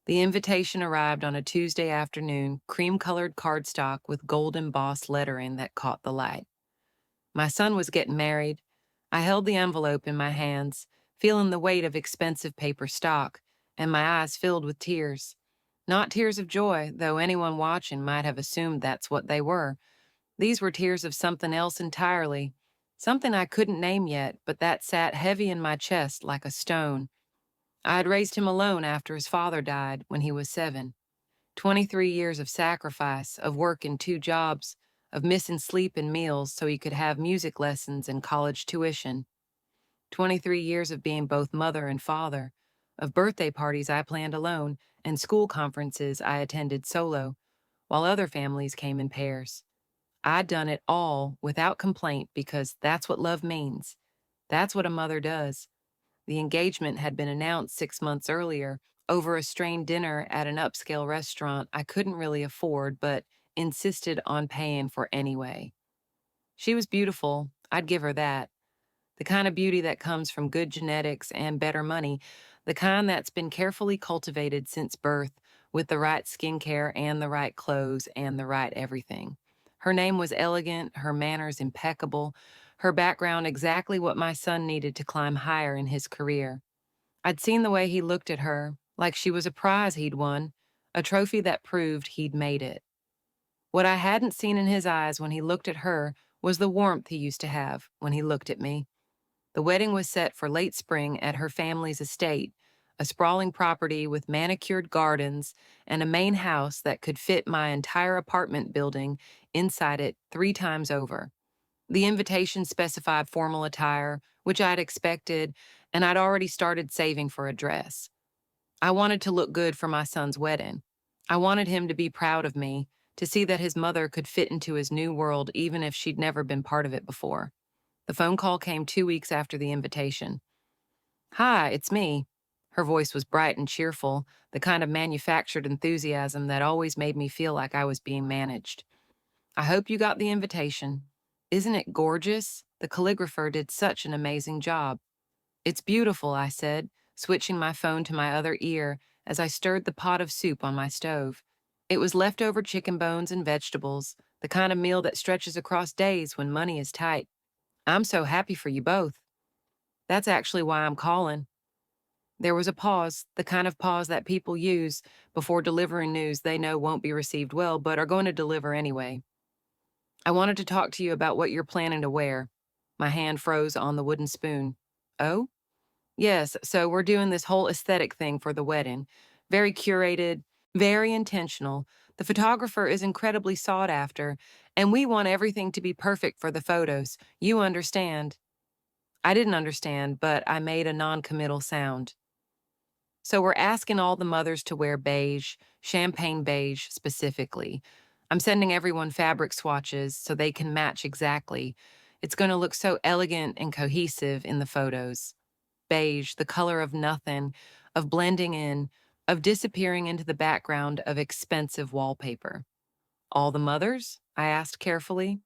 The invitation arrived on a Tuesday afternoon, cream-colored cardstock with gold embossed lettering that caught the light. My son was getting married. I held the envelope in my hands, feeling the weight of expensive paper stock, and my eyes filled with tears. Not tears of joy, though anyone watching might have assumed that's what they were. These were tears of something else entirely, something I couldn't name yet, but that sat heavy in my chest like a stone. I had raised him alone after his father died when he was 7. 23 years of sacrifice, of work in 2 jobs, of missing sleep and meals so he could have music lessons and college tuition. 23 years of being both mother and father, of birthday parties I planned alone and school conferences I attended solo, while other families came in pairs. I'd done it all without complaint because that's what love means. That's what a mother does. The engagement had been announced 6 months earlier over a strained dinner at an upscale restaurant I couldn't really afford but insisted on paying for anyway. She was beautiful, I'd give her that. The kind of beauty that comes from good genetics and better money, the kind that's been carefully cultivated since birth with the right skincare and the right clothes and the right everything. Her name was elegant, her manners impeccable, her background exactly what my son needed to climb higher in his career. I'd seen the way he looked at her, like she was a prize he'd won, a trophy that proved he'd made it. What I hadn't seen in his eyes when he looked at her was the warmth he used to have when he looked at me. The wedding was set for late spring at her family's estate, a sprawling property with manicured gardens and a main house that could fit my entire apartment building inside it 3 times over. The invitation specified formal attire, which I'd expected, and I'd already started saving for a dress. I wanted to look good for my son's wedding. I wanted him to be proud of me, to see that his mother could fit into his new world even if she'd never been part of it before. The phone call came 2 weeks after the invitation. "Hi, it's me." Her voice was bright and cheerful, the kind of manufactured enthusiasm that always made me feel like I was being managed. "I hope you got the invitation. Isn't it gorgeous? The calligrapher did such an amazing job." "It's beautiful," I said, switching my phone to my other ear as I stirred the pot of soup on my stove. It was leftover chicken bones and vegetables, the kind of meal that stretches across days when money is tight. "I'm so happy for you both." "That's actually why I'm calling." There was a pause, the kind of pause that people use before delivering news they know won't be received well but are going to deliver anyway. "I wanted to talk to you about what you're planning to wear." My hand froze on the wooden spoon. "Oh?" "Yes, so we're doing this whole aesthetic thing for the wedding. Very curated, very intentional. The photographer is incredibly sought after, and we want everything to be perfect for the photos. You understand." I didn't understand, but I made a non-committal sound. "So we're asking all the mothers to wear beige, champagne beige specifically. I'm sending everyone fabric swatches so they can match exactly. It's going to look so elegant and cohesive in the photos. Beige, the color of nothing, of blending in, of disappearing into the background of expensive wallpaper." "All the mothers?" I asked carefully.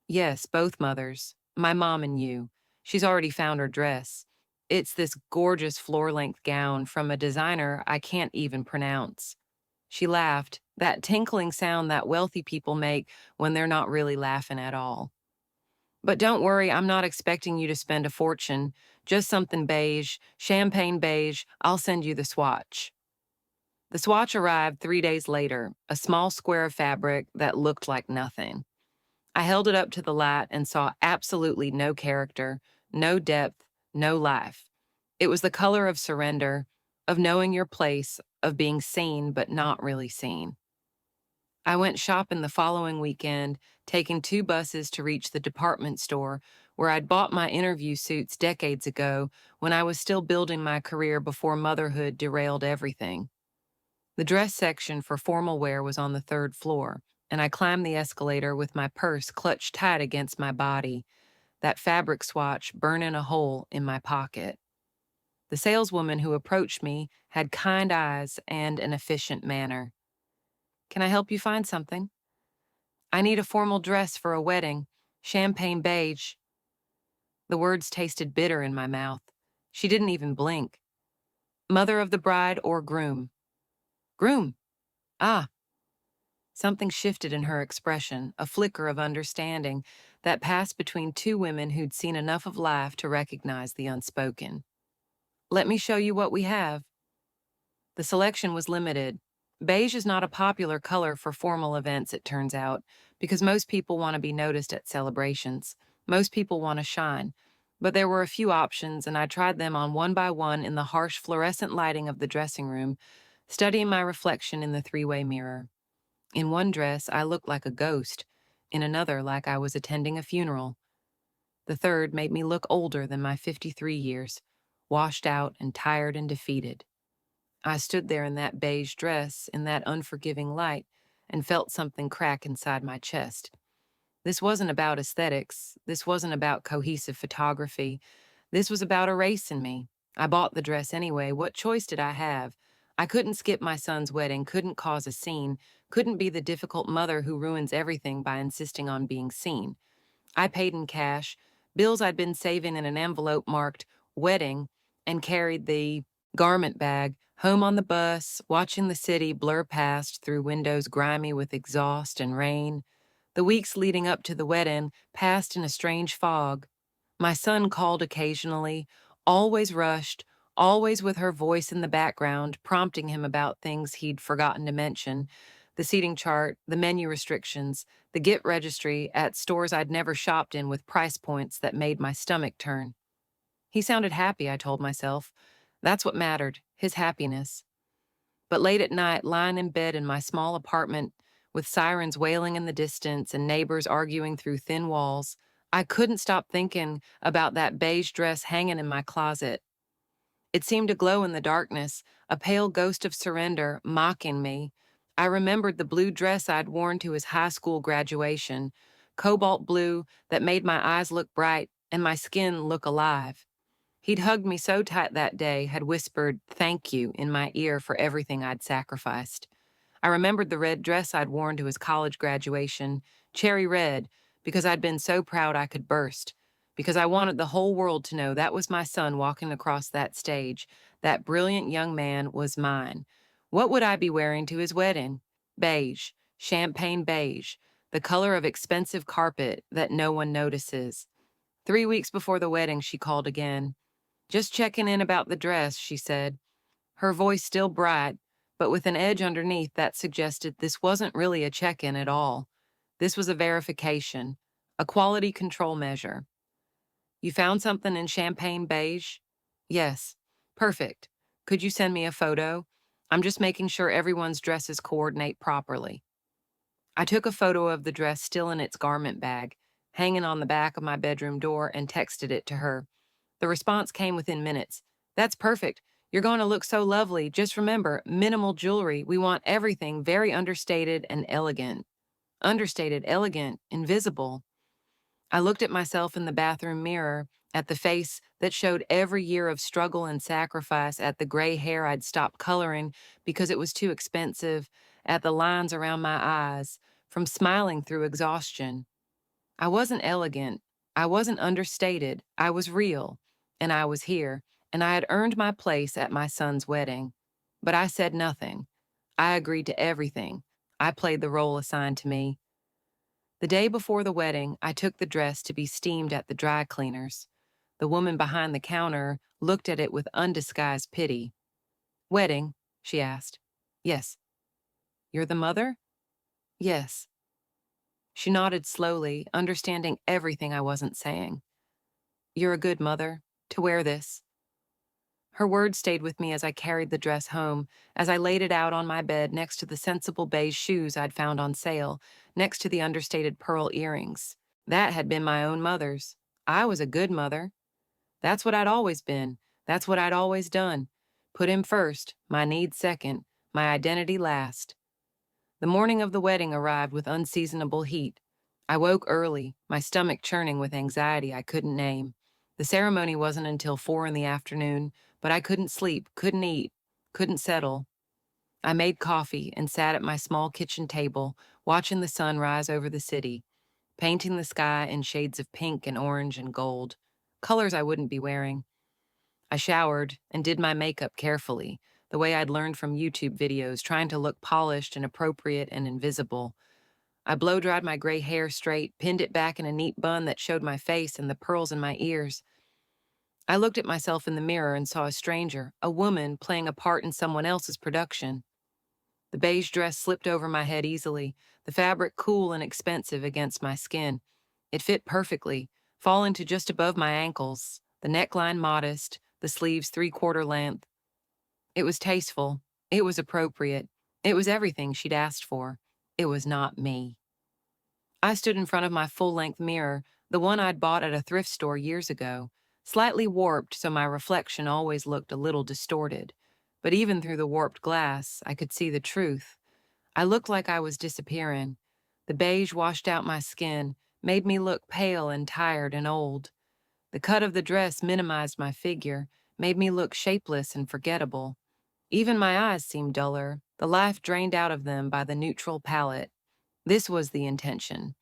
"Yes, both mothers. My mom and you. She's already found her dress. It's this gorgeous floor-length gown from a designer I can't even pronounce." She laughed, that tinkling sound that wealthy people make when they're not really laughing at all. "But don't worry, I'm not expecting you to spend a fortune. Just something beige, champagne beige. I'll send you the swatch." The swatch arrived 3 days later, a small square of fabric that looked like nothing. I held it up to the light and saw absolutely no character, no depth, no life. It was the color of surrender, of knowing your place, of being seen but not really seen. I went shopping the following weekend, taking 2 buses to reach the department store where I'd bought my interview suits decades ago when I was still building my career before motherhood derailed everything. The dress section for formal wear was on the 3rd floor, and I climbed the escalator with my purse clutched tight against my body, that fabric swatch burning a hole in my pocket. The saleswoman who approached me had kind eyes and an efficient manner. "Can I help you find something?" "I need a formal dress for a wedding, champagne beige." The words tasted bitter in my mouth. She didn't even blink. "Mother of the bride or groom?" Groom. Ah, something shifted in her expression, a flicker of understanding that passed between two women who'd seen enough of life to recognize the unspoken. Let me show you what we have. The selection was limited. Beige is not a popular color for formal events, it turns out, because most people want to be noticed at celebrations. Most people want to shine. But there were a few options, and I tried them on one by one in the harsh fluorescent lighting of the dressing room, studying my reflection in the three-way mirror. In one dress, I looked like a ghost. In another, like I was attending a funeral. The third made me look older than my 53 years, washed out and tired and defeated. I stood there in that beige dress, in that unforgiving light, and felt something crack inside my chest. This wasn't about aesthetics. This wasn't about cohesive photography. This was about a race in me. I bought the dress anyway. What choice did I have? I couldn't skip my son's wedding, couldn't cause a scene, couldn't be the difficult mother who ruins everything by insisting on being seen. I paid in cash, bills I'd been saving in an envelope marked wedding, and carried the garment bag home on the bus, watching the city blur past through windows grimy with exhaust and rain. The weeks leading up to the wedding passed in a strange fog. My son called occasionally, always rushed, always with her voice in the background, prompting him about things he'd forgotten to mention: the seating chart, the menu restrictions, the gift registry at stores I'd never shopped in with price points that made my stomach turn. He sounded happy, I told myself. That's what mattered, his happiness. But late at night, lying in bed in my small apartment, with sirens wailing in the distance and neighbors arguing through thin walls, I couldn't stop thinking about that beige dress hanging in my closet. It seemed to glow in the darkness, a pale ghost of surrender, mocking me. I remembered the blue dress I'd worn to his high school graduation, cobalt blue that made my eyes look bright and my skin look alive. He'd hugged me so tight that day, had whispered "thank you" in my ear for everything I'd sacrificed. I remembered the red dress I'd worn to his college graduation, cherry red, because I'd been so proud I could burst, because I wanted the whole world to know that was my son walking across that stage. That brilliant young man was mine. What would I be wearing to his wedding? Beige, champagne beige, the color of expensive carpet that no one notices. 3 weeks before the wedding, she called again. "Just checking in about the dress," she said, her voice still bright, but with an edge underneath that suggested this wasn't really a check-in at all. This was a verification, a quality control measure. "You found something in champagne beige?" "Yes." "Perfect. Could you send me a photo? I'm just making sure everyone's dresses coordinate properly." I took a photo of the dress still in its garment bag, hanging on the back of my bedroom door, and texted it to her. The response came within minutes. "That's perfect. You're going to look so lovely. Just remember, minimal jewelry. We want everything very understated and elegant." Understated, elegant, invisible. I looked at myself in the bathroom mirror, at the face that showed every year of struggle and sacrifice, at the gray hair I'd stopped coloring because it was too expensive, at the lines around my eyes, from smiling through exhaustion. I wasn't elegant. I wasn't understated. I was real. And I was here. And I had earned my place at my son's wedding. But I said nothing. I agreed to everything. I played the role assigned to me. The day before the wedding, I took the dress to be steamed at the dry cleaners. The woman behind the counter looked at it with undisguised pity. "Wedding?" she asked. "Yes." "You're the mother?" "Yes." She nodded slowly, understanding everything I wasn't saying. "You're a good mother, to wear this." Her words stayed with me as I carried the dress home, as I laid it out on my bed next to the sensible beige shoes I'd found on sale, next to the understated pearl earrings. That had been my own mother's. I was a good mother. That's what I'd always been. That's what I'd always done. Put him first, my needs second, my identity last. The morning of the wedding arrived with unseasonable heat. I woke early, my stomach churning with anxiety I couldn't name. The ceremony wasn't until 4 in the afternoon, but I couldn't sleep, couldn't eat, couldn't settle. I made coffee and sat at my small kitchen table, watching the sun rise over the city, painting the sky in shades of pink and orange and gold, colors I wouldn't be wearing. I showered and did my makeup carefully, the way I'd learned from YouTube videos, trying to look polished and appropriate and invisible. I blow dried my gray hair straight, pinned it back in a neat bun that showed my face and the pearls in my ears. I looked at myself in the mirror and saw a stranger, a woman playing a part in someone else's production. The beige dress slipped over my head easily, the fabric cool and expensive against my skin. It fit perfectly, falling to just above my ankles, the neckline modest, the sleeves three-quarter length. It was tasteful. It was appropriate. It was everything she'd asked for. It was not me. I stood in front of my full-length mirror, the one I'd bought at a thrift store years ago, slightly warped so my reflection always looked a little distorted. But even through the warped glass, I could see the truth. I looked like I was disappearing. The beige washed out my skin, made me look pale and tired and old. The cut of the dress minimized my figure, made me look shapeless and forgettable. Even my eyes seemed duller, the life drained out of them by the neutral palette. This was the intention.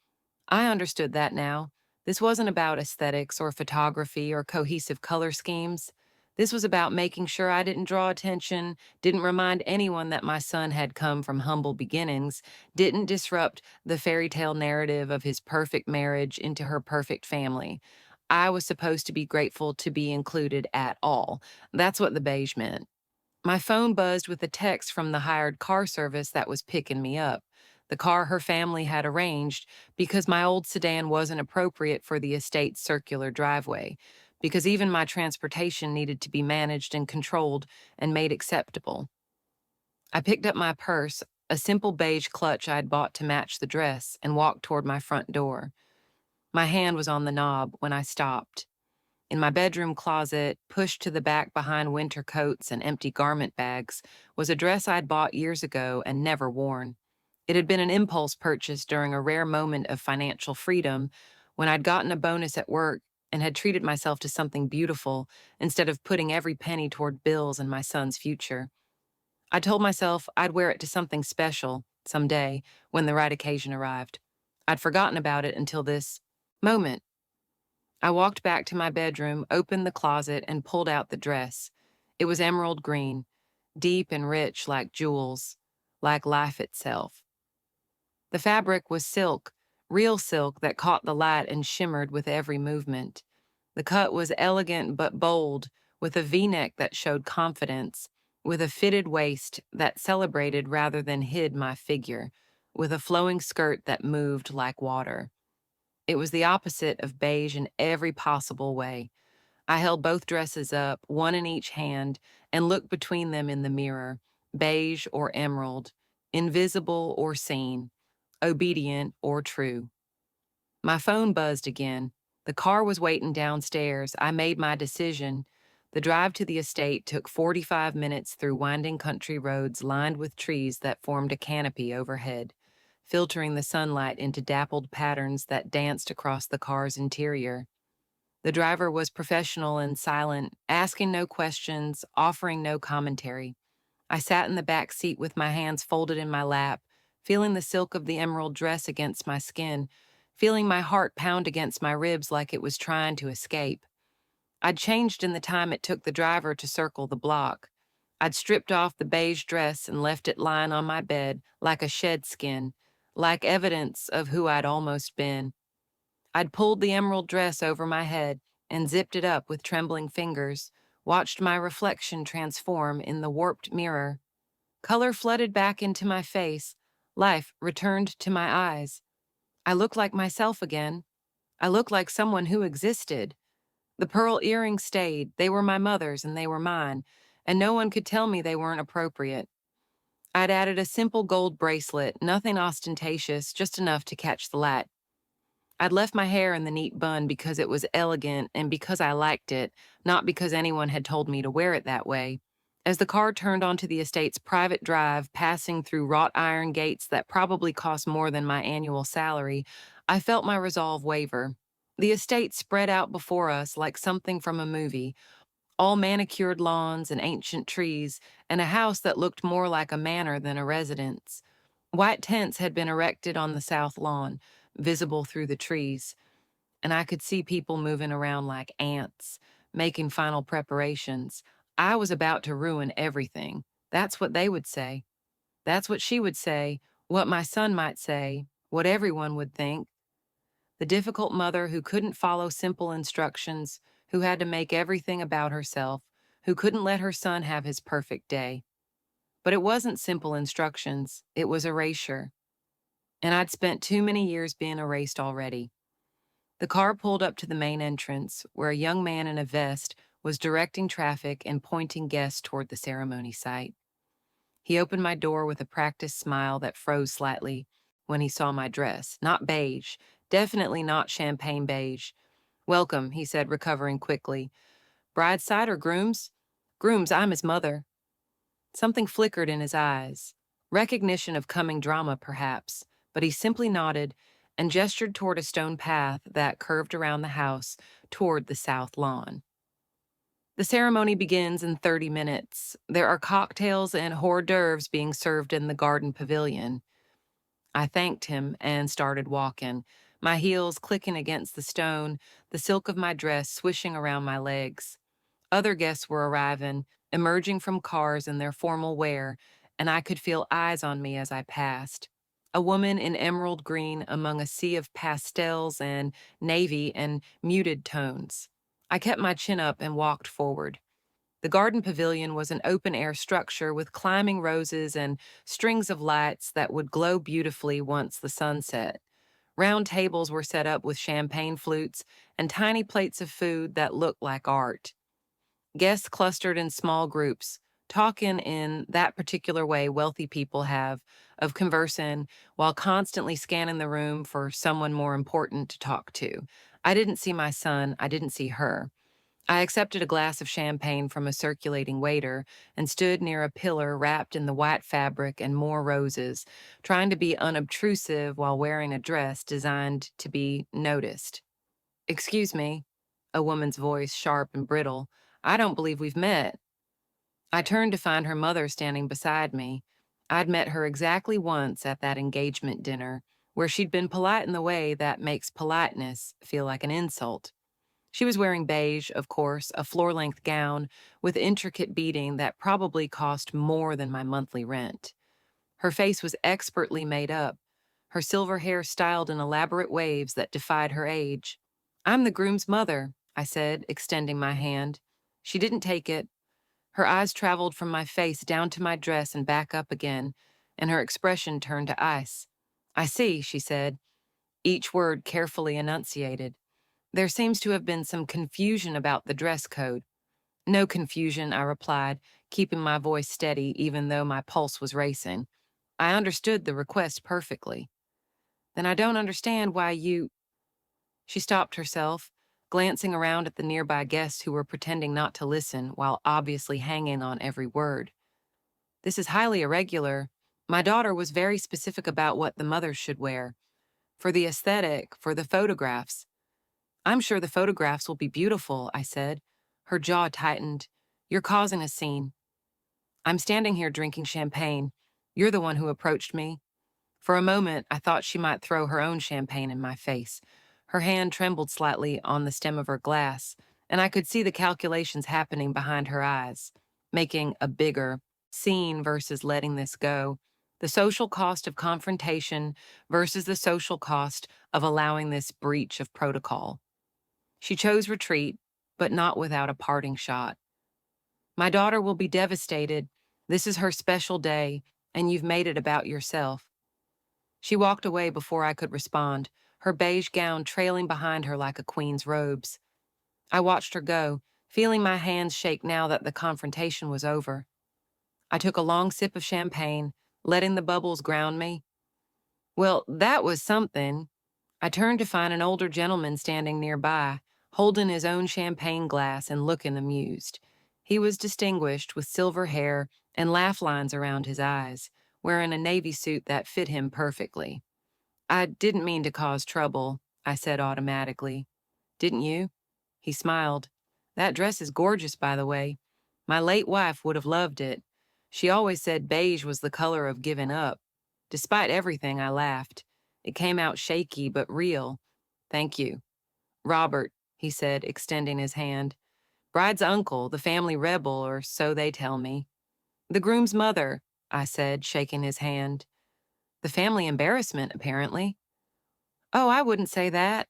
I understood that now. This wasn't about aesthetics or photography or cohesive color schemes. This was about making sure I didn't draw attention, didn't remind anyone that my son had come from humble beginnings, didn't disrupt the fairy tale narrative of his perfect marriage into her perfect family. I was supposed to be grateful to be included at all. That's what the beige meant. My phone buzzed with a text from the hired car service that was picking me up. The car her family had arranged because my old sedan wasn't appropriate for the estate's circular driveway, because even my transportation needed to be managed and controlled and made acceptable. I picked up my purse, a simple beige clutch I'd bought to match the dress, and walked toward my front door. My hand was on the knob when I stopped. In my bedroom closet, pushed to the back behind winter coats and empty garment bags, was a dress I'd bought years ago and never worn. It had been an impulse purchase during a rare moment of financial freedom when I'd gotten a bonus at work and had treated myself to something beautiful instead of putting every penny toward bills and my son's future. I told myself I'd wear it to something special someday when the right occasion arrived. I'd forgotten about it until this moment. I walked back to my bedroom, opened the closet, and pulled out the dress. It was emerald green, deep and rich like jewels, like life itself. The fabric was silk, real silk that caught the light and shimmered with every movement. The cut was elegant but bold, with a V-neck that showed confidence, with a fitted waist that celebrated rather than hid my figure, with a flowing skirt that moved like water. It was the opposite of beige in every possible way. I held both dresses up, one in each hand, and looked between them in the mirror, beige or emerald, invisible or seen, obedient or true. My phone buzzed again. The car was waiting downstairs. I made my decision. The drive to the estate took 45 minutes through winding country roads lined with trees that formed a canopy overhead, filtering the sunlight into dappled patterns that danced across the car's interior. The driver was professional and silent, asking no questions, offering no commentary. I sat in the back seat with my hands folded in my lap, feeling the silk of the emerald dress against my skin, feeling my heart pound against my ribs like it was trying to escape. I'd changed in the time it took the driver to circle the block. I'd stripped off the beige dress and left it lying on my bed like a shed skin, like evidence of who I'd almost been. I'd pulled the emerald dress over my head and zipped it up with trembling fingers, watched my reflection transform in the warped mirror. Color flooded back into my face. Life returned to my eyes. I looked like myself again. I looked like someone who existed. The pearl earrings stayed. They were my mother's and they were mine, and no one could tell me they weren't appropriate. I'd added a simple gold bracelet, nothing ostentatious, just enough to catch the light. I'd left my hair in the neat bun because it was elegant and because I liked it, not because anyone had told me to wear it that way. As the car turned onto the estate's private drive, passing through wrought iron gates that probably cost more than my annual salary, I felt my resolve waver. The estate spread out before us like something from a movie, all manicured lawns and ancient trees, and a house that looked more like a manor than a residence. White tents had been erected on the south lawn, visible through the trees, and I could see people moving around like ants, making final preparations. I was about to ruin everything. That's what they would say. That's what she would say, what my son might say, what everyone would think. The difficult mother who couldn't follow simple instructions, who had to make everything about herself, who couldn't let her son have his perfect day. But it wasn't simple instructions, it was erasure. And I'd spent too many years being erased already. The car pulled up to the main entrance, where a young man in a vest was directing traffic and pointing guests toward the ceremony site. He opened my door with a practiced smile that froze slightly when he saw my dress. Not beige, definitely not champagne beige. "Welcome," he said, recovering quickly. "Bride's side or groom's?" "Groom's, I'm his mother." Something flickered in his eyes. Recognition of coming drama, perhaps, but he simply nodded and gestured toward a stone path that curved around the house toward the south lawn. The ceremony begins in 30 minutes. There are cocktails and hors d'oeuvres being served in the garden pavilion. I thanked him and started walking, my heels clicking against the stone, the silk of my dress swishing around my legs. Other guests were arriving, emerging from cars in their formal wear, and I could feel eyes on me as I passed. A woman in emerald green among a sea of pastels and navy and muted tones. I kept my chin up and walked forward. The garden pavilion was an open-air structure with climbing roses and strings of lights that would glow beautifully once the sun set. Round tables were set up with champagne flutes and tiny plates of food that looked like art. Guests clustered in small groups, talking in that particular way wealthy people have of conversing while constantly scanning the room for someone more important to talk to. I didn't see my son, I didn't see her. I accepted a glass of champagne from a circulating waiter and stood near a pillar wrapped in the white fabric and more roses, trying to be unobtrusive while wearing a dress designed to be noticed. "Excuse me," a woman's voice, sharp and brittle. "I don't believe we've met." I turned to find her mother standing beside me. I'd met her exactly once at that engagement dinner, where she'd been polite in the way that makes politeness feel like an insult. She was wearing beige, of course, a floor-length gown with intricate beading that probably cost more than my monthly rent. Her face was expertly made up, her silver hair styled in elaborate waves that defied her age. "I'm the groom's mother," I said, extending my hand. She didn't take it. Her eyes traveled from my face down to my dress and back up again, and her expression turned to ice. "I see," she said, each word carefully enunciated. "There seems to have been some confusion about the dress code." "No confusion," I replied, keeping my voice steady even though my pulse was racing. "I understood the request perfectly." "Then I don't understand why you—" She stopped herself, glancing around at the nearby guests who were pretending not to listen while obviously hanging on every word. "This is highly irregular. My daughter was very specific about what the mothers should wear. For the aesthetic, for the photographs." "I'm sure the photographs will be beautiful," I said. Her jaw tightened. "You're causing a scene." "I'm standing here drinking champagne. You're the one who approached me." For a moment, I thought she might throw her own champagne in my face. Her hand trembled slightly on the stem of her glass, and I could see the calculations happening behind her eyes, making a bigger scene versus letting this go. The social cost of confrontation versus the social cost of allowing this breach of protocol. She chose retreat, but not without a parting shot. "My daughter will be devastated. This is her special day, and you've made it about yourself." She walked away before I could respond, her beige gown trailing behind her like a queen's robes. I watched her go, feeling my hands shake now that the confrontation was over. I took a long sip of champagne, letting the bubbles ground me. "Well, that was something." I turned to find an older gentleman standing nearby, holding his own champagne glass and looking amused. He was distinguished with silver hair and laugh lines around his eyes, wearing a navy suit that fit him perfectly. "I didn't mean to cause trouble," I said automatically. "Didn't you?" He smiled. "That dress is gorgeous, by the way. My late wife would have loved it. She always said beige was the color of giving up." Despite everything, I laughed. It came out shaky but real. "Thank you." "Robert," he said, extending his hand. "Bride's uncle, the family rebel, or so they tell me." The groom's mother, I said, shaking his hand. The family embarrassment, apparently. Oh, I wouldn't say that.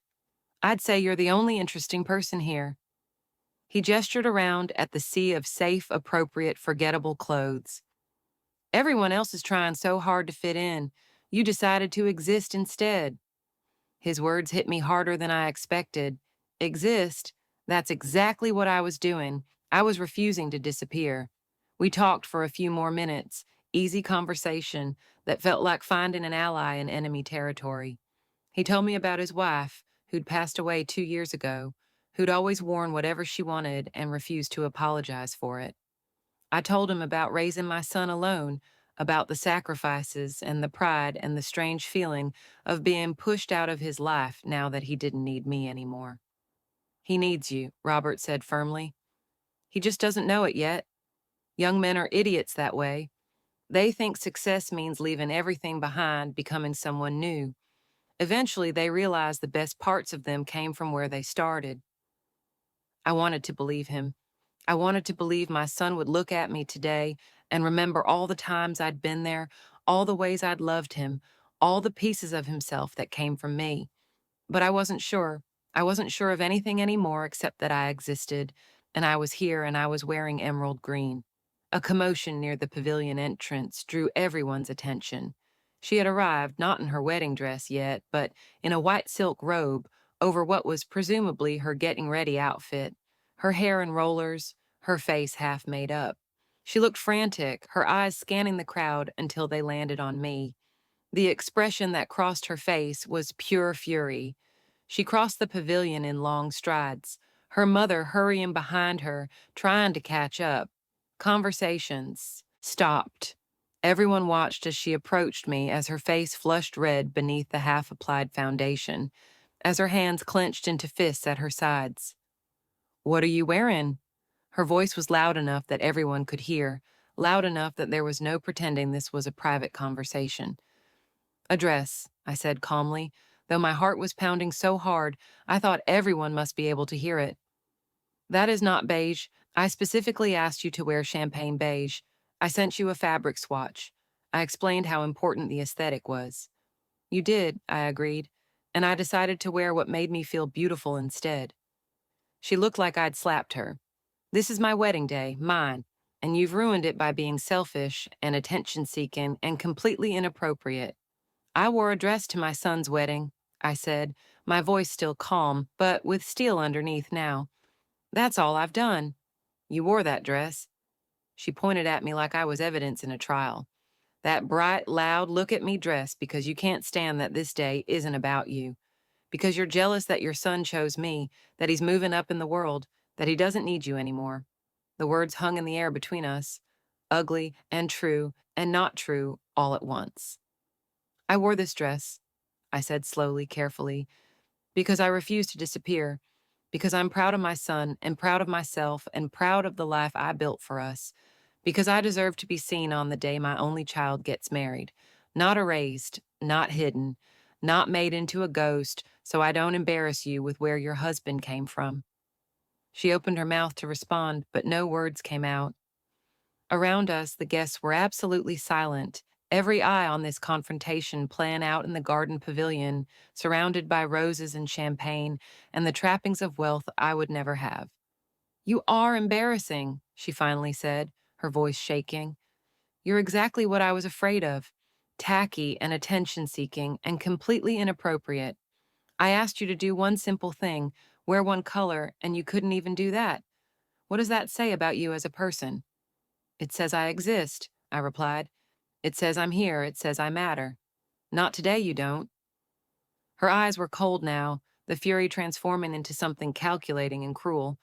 I'd say you're the only interesting person here. He gestured around at the sea of safe, appropriate, forgettable clothes. Everyone else is trying so hard to fit in. You decided to exist instead. His words hit me harder than I expected. Exist? That's exactly what I was doing. I was refusing to disappear. We talked for a few more minutes, easy conversation that felt like finding an ally in enemy territory. He told me about his wife, who'd passed away 2 years ago, who'd always worn whatever she wanted and refused to apologize for it. I told him about raising my son alone, about the sacrifices and the pride and the strange feeling of being pushed out of his life now that he didn't need me anymore. He needs you, Robert said firmly. He just doesn't know it yet. Young men are idiots that way. They think success means leaving everything behind, becoming someone new. Eventually, they realize the best parts of them came from where they started. I wanted to believe him. I wanted to believe my son would look at me today and remember all the times I'd been there, all the ways I'd loved him, all the pieces of himself that came from me. But I wasn't sure. I wasn't sure of anything anymore except that I existed, and I was here and I was wearing emerald green. A commotion near the pavilion entrance drew everyone's attention. She had arrived not in her wedding dress yet, but in a white silk robe over what was presumably her getting ready outfit, her hair in rollers, her face half made up. She looked frantic, her eyes scanning the crowd until they landed on me. The expression that crossed her face was pure fury. She crossed the pavilion in long strides, her mother hurrying behind her, trying to catch up. Conversations stopped. Everyone watched as she approached me as her face flushed red beneath the half-applied foundation, as her hands clenched into fists at her sides. "What are you wearing?" Her voice was loud enough that everyone could hear, loud enough that there was no pretending this was a private conversation. "A dress," I said calmly, though my heart was pounding so hard I thought everyone must be able to hear it. "That is not beige. I specifically asked you to wear champagne beige. I sent you a fabric swatch." I explained how important the aesthetic was. "You did," I agreed, "and I decided to wear what made me feel beautiful instead." She looked like I'd slapped her. "This is my wedding day, mine, and you've ruined it by being selfish and attention-seeking and completely inappropriate." "I wore a dress to my son's wedding," I said, my voice still calm, but with steel underneath now. "That's all I've done." "You wore that dress." She pointed at me like I was evidence in a trial. "That bright, loud, look-at-me dress because you can't stand that this day isn't about you. Because you're jealous that your son chose me, that he's moving up in the world, that he doesn't need you anymore." The words hung in the air between us, ugly and true and not true all at once. "I wore this dress," I said slowly, carefully, "because I refuse to disappear, because I'm proud of my son and proud of myself and proud of the life I built for us, because I deserve to be seen on the day my only child gets married, not erased, not hidden, not made into a ghost so I don't embarrass you with where your husband came from." She opened her mouth to respond, but no words came out. Around us, the guests were absolutely silent, every eye on this confrontation playing out in the garden pavilion, surrounded by roses and champagne and the trappings of wealth I would never have. "You are embarrassing," she finally said, her voice shaking. "You're exactly what I was afraid of. Tacky and attention-seeking and completely inappropriate. I asked you to do one simple thing, wear one color, and you couldn't even do that. What does that say about you as a person?" "It says I exist," I replied. "It says I'm here, it says I matter. Not today you don't." Her eyes were cold now, the fury transforming into something calculating and cruel.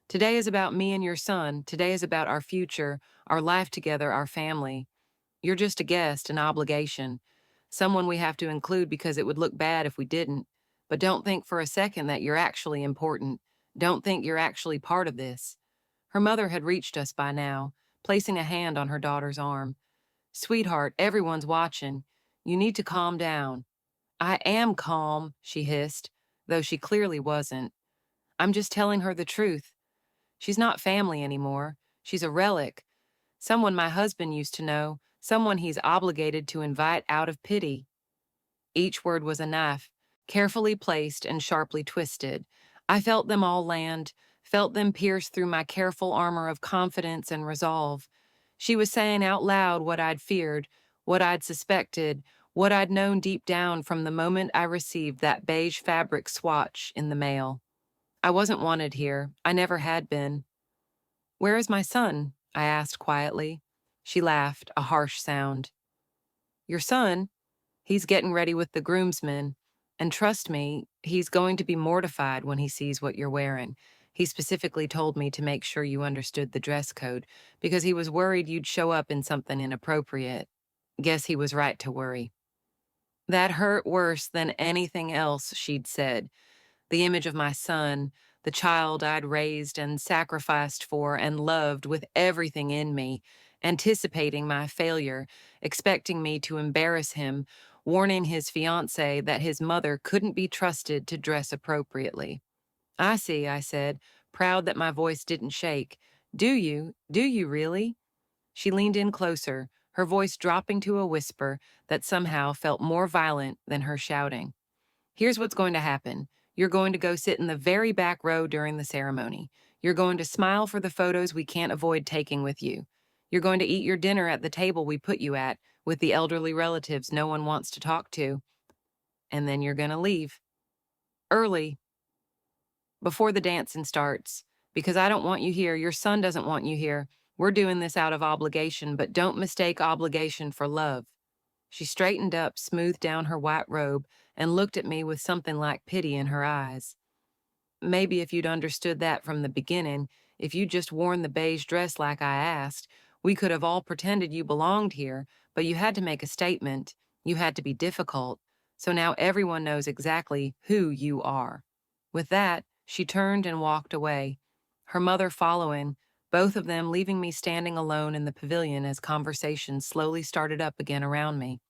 "Today is about me and your son, today is about our future, our life together, our family. You're just a guest, an obligation, someone we have to include because it would look bad if we didn't. But don't think for a second that you're actually important. Don't think you're actually part of this." Her mother had reached us by now, placing a hand on her daughter's arm. "Sweetheart, everyone's watching. You need to calm down." "I am calm," she hissed, though she clearly wasn't. "I'm just telling her the truth. She's not family anymore. She's a relic. Someone my husband used to know, someone he's obligated to invite out of pity. Each word was a knife, carefully placed and sharply twisted. I felt them all land, felt them pierce through my careful armor of confidence and resolve. She was saying out loud what I'd feared, what I'd suspected, what I'd known deep down from the moment I received that beige fabric swatch in the mail. I wasn't wanted here. I never had been. "Where is my son?" I asked quietly. She laughed, a harsh sound. "Your son? He's getting ready with the groomsmen. And trust me, he's going to be mortified when he sees what you're wearing. He specifically told me to make sure you understood the dress code, because he was worried you'd show up in something inappropriate. Guess he was right to worry." That hurt worse than anything else she'd said. The image of my son, the child I'd raised and sacrificed for and loved with everything in me, anticipating my failure, expecting me to embarrass him, warning his fiancée that his mother couldn't be trusted to dress appropriately. "I see," I said, proud that my voice didn't shake. "Do you? Do you really?" She leaned in closer, her voice dropping to a whisper that somehow felt more violent than her shouting. "Here's what's going to happen. You're going to go sit in the very back row during the ceremony. You're going to smile for the photos we can't avoid taking with you. You're going to eat your dinner at the table we put you at, with the elderly relatives no one wants to talk to. And then you're going to leave. Early, before the dancing starts. Because I don't want you here. Your son doesn't want you here. We're doing this out of obligation, but don't mistake obligation for love." She straightened up, smoothed down her white robe, and looked at me with something like pity in her eyes. "Maybe if you'd understood that from the beginning, if you'd just worn the beige dress like I asked, we could have all pretended you belonged here, but you had to make a statement. You had to be difficult. So now everyone knows exactly who you are." With that, she turned and walked away, her mother following, both of them leaving me standing alone in the pavilion as conversation slowly started up again around me.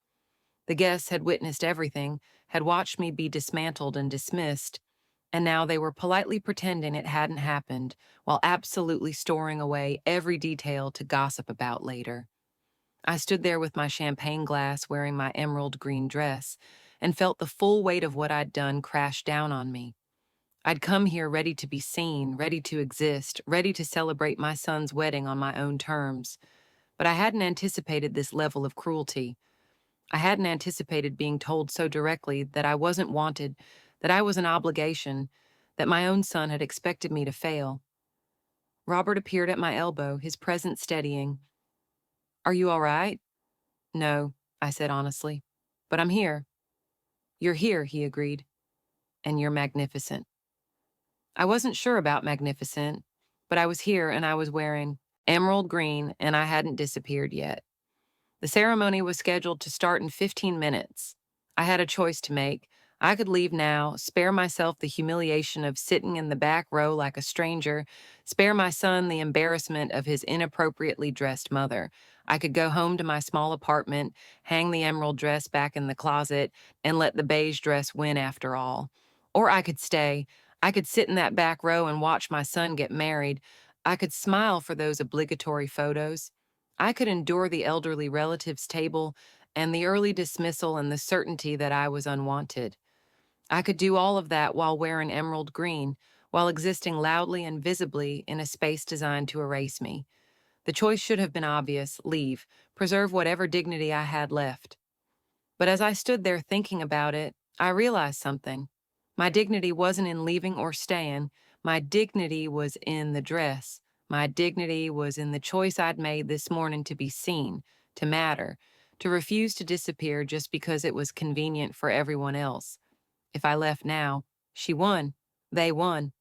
The guests had witnessed everything, had watched me be dismantled and dismissed, and now they were politely pretending it hadn't happened, while absolutely storing away every detail to gossip about later. I stood there with my champagne glass wearing my emerald green dress, and felt the full weight of what I'd done crash down on me. I'd come here ready to be seen, ready to exist, ready to celebrate my son's wedding on my own terms. But I hadn't anticipated this level of cruelty. I hadn't anticipated being told so directly that I wasn't wanted, that I was an obligation, that my own son had expected me to fail. Robert appeared at my elbow, his presence steadying. "Are you all right?" "No," I said honestly. "But I'm here." "You're here," he agreed. "And you're magnificent." I wasn't sure about magnificent, but I was here and I was wearing emerald green and I hadn't disappeared yet. The ceremony was scheduled to start in 15 minutes. I had a choice to make. I could leave now, spare myself the humiliation of sitting in the back row like a stranger, spare my son the embarrassment of his inappropriately dressed mother. I could go home to my small apartment, hang the emerald dress back in the closet, and let the beige dress win after all. Or I could stay. I could sit in that back row and watch my son get married. I could smile for those obligatory photos. I could endure the elderly relatives' table and the early dismissal and the certainty that I was unwanted. I could do all of that while wearing emerald green, while existing loudly and visibly in a space designed to erase me. The choice should have been obvious: leave, preserve whatever dignity I had left. But as I stood there thinking about it, I realized something. My dignity wasn't in leaving or staying. My dignity was in the dress. My dignity was in the choice I'd made this morning to be seen, to matter, to refuse to disappear just because it was convenient for everyone else. If I left now, she won. They won.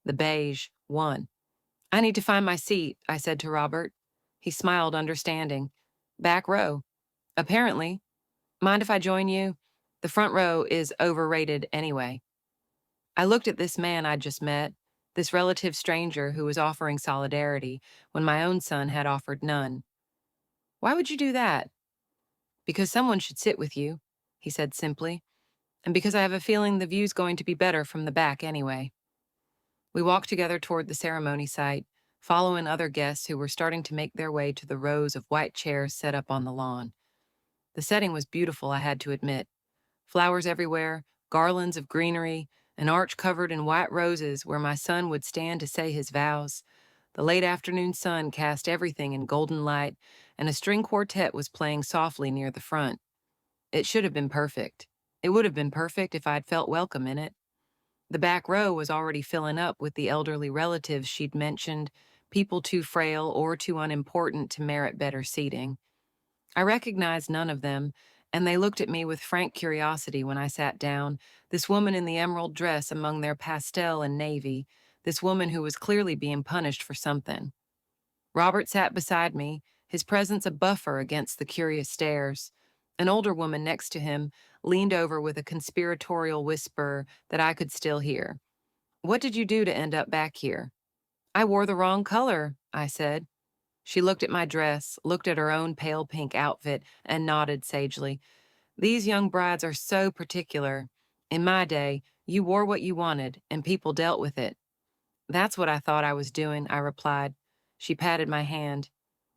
The beige won. "I need to find my seat," I said to Robert. He smiled, understanding. "Back row." "Apparently. Mind if I join you? The front row is overrated anyway." I looked at this man I'd just met, this relative stranger who was offering solidarity when my own son had offered none. "Why would you do that?" "Because someone should sit with you," he said simply, "and because I have a feeling the view's going to be better from the back anyway." We walked together toward the ceremony site, following other guests who were starting to make their way to the rows of white chairs set up on the lawn. The setting was beautiful, I had to admit. Flowers everywhere, garlands of greenery, an arch covered in white roses where my son would stand to say his vows. The late afternoon sun cast everything in golden light, and a string quartet was playing softly near the front. It should have been perfect. It would have been perfect if I'd felt welcome in it. The back row was already filling up with the elderly relatives she'd mentioned, people too frail or too unimportant to merit better seating. I recognized none of them, and they looked at me with frank curiosity when I sat down, this woman in the emerald dress among their pastel and navy, this woman who was clearly being punished for something. Robert sat beside me, his presence a buffer against the curious stares. An older woman next to him leaned over with a conspiratorial whisper that I could still hear. "What did you do to end up back here?" "I wore the wrong color," I said. She looked at my dress, looked at her own pale pink outfit, and nodded sagely. "These young brides are so particular. In my day, you wore what you wanted, and people dealt with it." "That's what I thought I was doing," I replied. She patted my hand.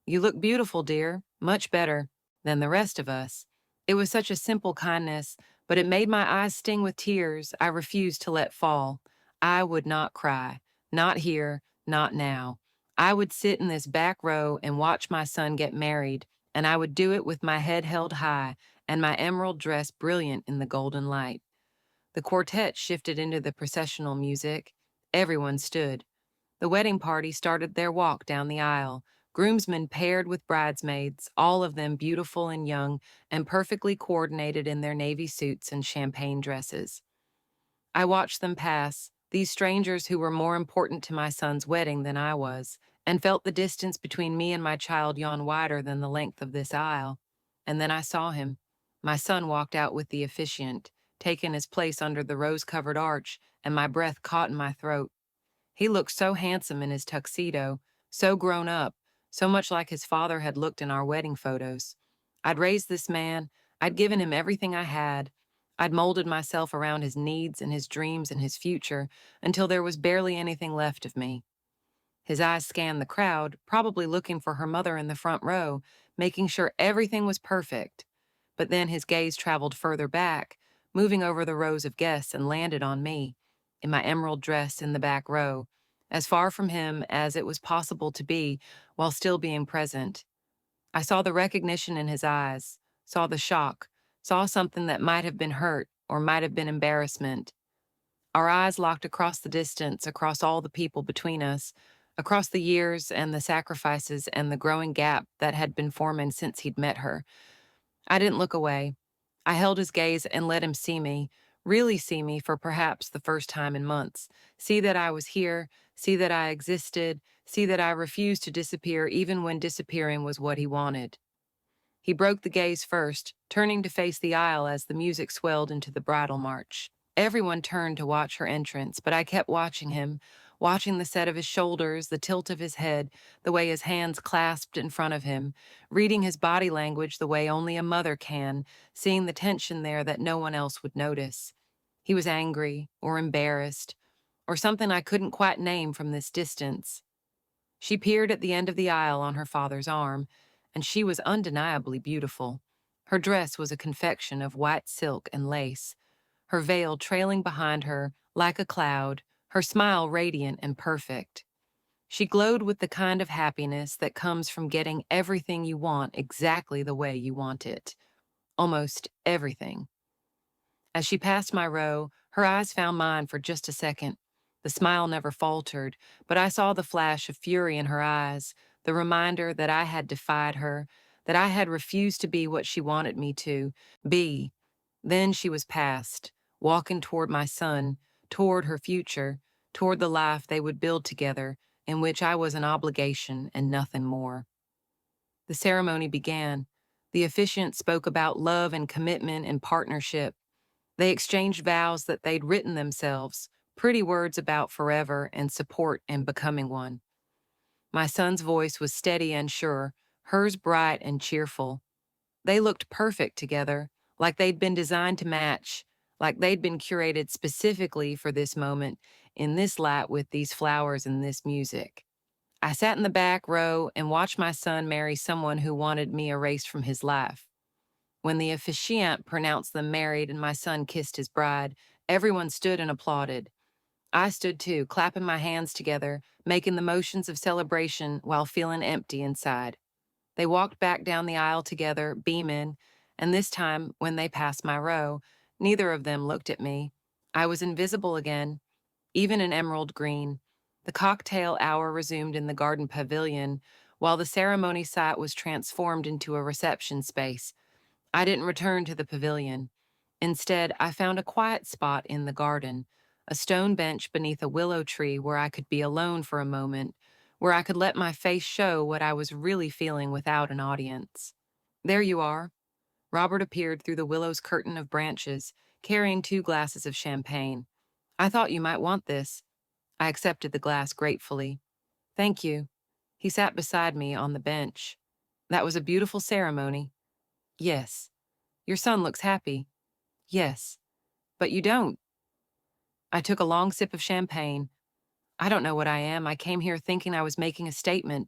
"You look beautiful, dear, much better than the rest of us." It was such a simple kindness, but it made my eyes sting with tears I refused to let fall. I would not cry. Not here, not now. I would sit in this back row and watch my son get married, and I would do it with my head held high and my emerald dress brilliant in the golden light. The quartet shifted into the processional music. Everyone stood. The wedding party started their walk down the aisle, groomsmen paired with bridesmaids, all of them beautiful and young and perfectly coordinated in their navy suits and champagne dresses. I watched them pass, these strangers who were more important to my son's wedding than I was, and felt the distance between me and my child yawn wider than the length of this aisle. And then I saw him. My son walked out with the officiant, taking his place under the rose-covered arch, and my breath caught in my throat. He looked so handsome in his tuxedo, so grown up, so much like his father had looked in our wedding photos. I'd raised this man, I'd given him everything I had. I'd molded myself around his needs and his dreams and his future until there was barely anything left of me. His eyes scanned the crowd, probably looking for her mother in the front row, making sure everything was perfect. But then his gaze traveled further back, moving over the rows of guests and landed on me, in my emerald dress in the back row, as far from him as it was possible to be while still being present. I saw the recognition in his eyes, saw the shock, saw something that might have been hurt or might have been embarrassment. Our eyes locked across the distance, across all the people between us, across the years and the sacrifices and the growing gap that had been forming since he'd met her. I didn't look away. I held his gaze and let him see me, really see me for perhaps the first time in months, see that I was here, see that I existed, see that I refused to disappear even when disappearing was what he wanted. He broke the gaze first, turning to face the aisle as the music swelled into the bridal march. Everyone turned to watch her entrance, but I kept watching him, watching the set of his shoulders, the tilt of his head, the way his hands clasped in front of him, reading his body language the way only a mother can, seeing the tension there that no one else would notice. He was angry, or embarrassed, or something I couldn't quite name from this distance. She peered at the end of the aisle on her father's arm, and she was undeniably beautiful. Her dress was a confection of white silk and lace, her veil trailing behind her like a cloud, her smile radiant and perfect. She glowed with the kind of happiness that comes from getting everything you want exactly the way you want it. Almost everything. As she passed my row, her eyes found mine for just a second. The smile never faltered, but I saw the flash of fury in her eyes, the reminder that I had defied her, that I had refused to be what she wanted me to be. Then she was past, walking toward my son, toward her future, toward the life they would build together, in which I was an obligation and nothing more. The ceremony began. The officiant spoke about love and commitment and partnership. They exchanged vows that they'd written themselves, pretty words about forever and support and becoming one. My son's voice was steady and sure, hers bright and cheerful. They looked perfect together, like they'd been designed to match, like they'd been curated specifically for this moment, in this light with these flowers and this music. I sat in the back row and watched my son marry someone who wanted me erased from his life. When the officiant pronounced them married and my son kissed his bride, everyone stood and applauded. I stood too, clapping my hands together, making the motions of celebration while feeling empty inside. They walked back down the aisle together, beaming, and this time, when they passed my row, neither of them looked at me. I was invisible again, even in emerald green. The cocktail hour resumed in the garden pavilion, while the ceremony site was transformed into a reception space. I didn't return to the pavilion. Instead, I found a quiet spot in the garden, a stone bench beneath a willow tree where I could be alone for a moment, where I could let my face show what I was really feeling without an audience. There you are. Robert appeared through the willow's curtain of branches, carrying 2 glasses of champagne. I thought you might want this. I accepted the glass gratefully. Thank you. He sat beside me on the bench. That was a beautiful ceremony. Yes. Your son looks happy. Yes. But you don't. I took a long sip of champagne. I don't know what I am. I came here thinking I was making a statement,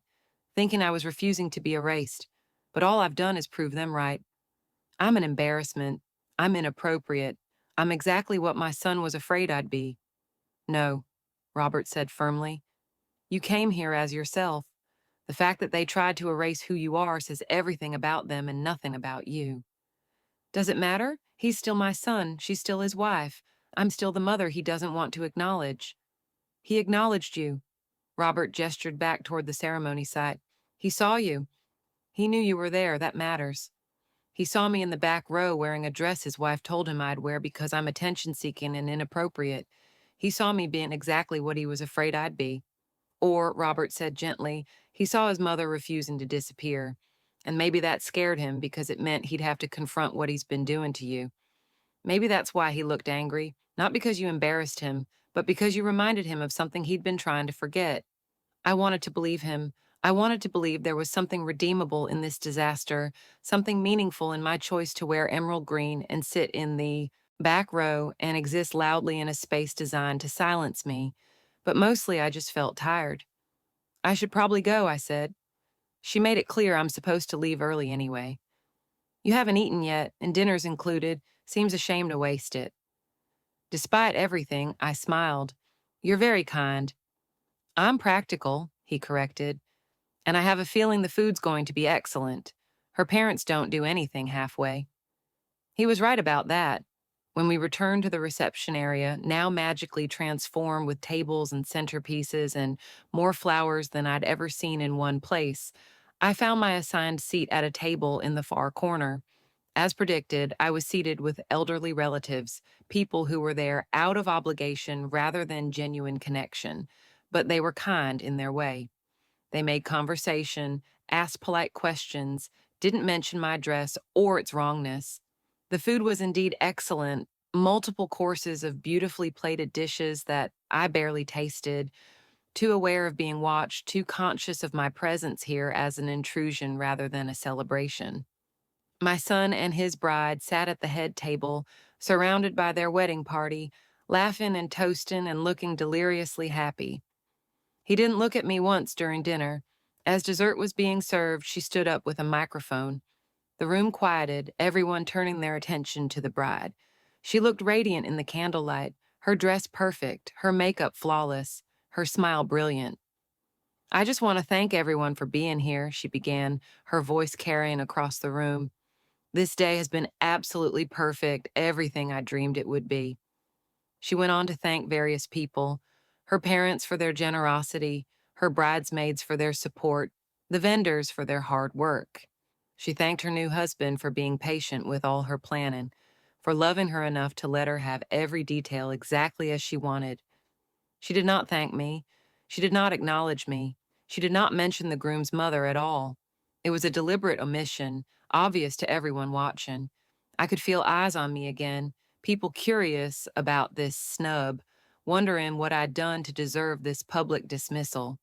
thinking I was refusing to be erased. But all I've done is prove them right. I'm an embarrassment. I'm inappropriate. I'm exactly what my son was afraid I'd be. No, Robert said firmly. You came here as yourself. The fact that they tried to erase who you are says everything about them and nothing about you. Does it matter? He's still my son. She's still his wife. I'm still the mother he doesn't want to acknowledge. He acknowledged you. Robert gestured back toward the ceremony site. He saw you. He knew you were there. That matters. He saw me in the back row wearing a dress his wife told him I'd wear because I'm attention-seeking and inappropriate. He saw me being exactly what he was afraid I'd be. Or, Robert said gently, he saw his mother refusing to disappear. And maybe that scared him because it meant he'd have to confront what he's been doing to you. Maybe that's why he looked angry, not because you embarrassed him, but because you reminded him of something he'd been trying to forget. I wanted to believe him. I wanted to believe there was something redeemable in this disaster, something meaningful in my choice to wear emerald green and sit in the back row and exist loudly in a space designed to silence me. But mostly I just felt tired. I should probably go, I said. She made it clear I'm supposed to leave early anyway. You haven't eaten yet, and dinner's included. Seems a shame to waste it. Despite everything, I smiled. You're very kind. I'm practical, he corrected, and I have a feeling the food's going to be excellent. Her parents don't do anything halfway. He was right about that. When we returned to the reception area, now magically transformed with tables and centerpieces and more flowers than I'd ever seen in one place, I found my assigned seat at a table in the far corner. As predicted, I was seated with elderly relatives, people who were there out of obligation rather than genuine connection, but they were kind in their way. They made conversation, asked polite questions, didn't mention my dress or its wrongness. The food was indeed excellent, multiple courses of beautifully plated dishes that I barely tasted, too aware of being watched, too conscious of my presence here as an intrusion rather than a celebration. My son and his bride sat at the head table, surrounded by their wedding party, laughing and toasting and looking deliriously happy. He didn't look at me once during dinner. As dessert was being served, she stood up with a microphone. The room quieted, everyone turning their attention to the bride. She looked radiant in the candlelight, her dress perfect, her makeup flawless, her smile brilliant. I just want to thank everyone for being here, she began, her voice carrying across the room. This day has been absolutely perfect, everything I dreamed it would be. She went on to thank various people, her parents for their generosity, her bridesmaids for their support, the vendors for their hard work. She thanked her new husband for being patient with all her planning, for loving her enough to let her have every detail exactly as she wanted. She did not thank me. She did not acknowledge me. She did not mention the groom's mother at all. It was a deliberate omission, obvious to everyone watching. I could feel eyes on me again, people curious about this snub, wondering what I'd done to deserve this public dismissal.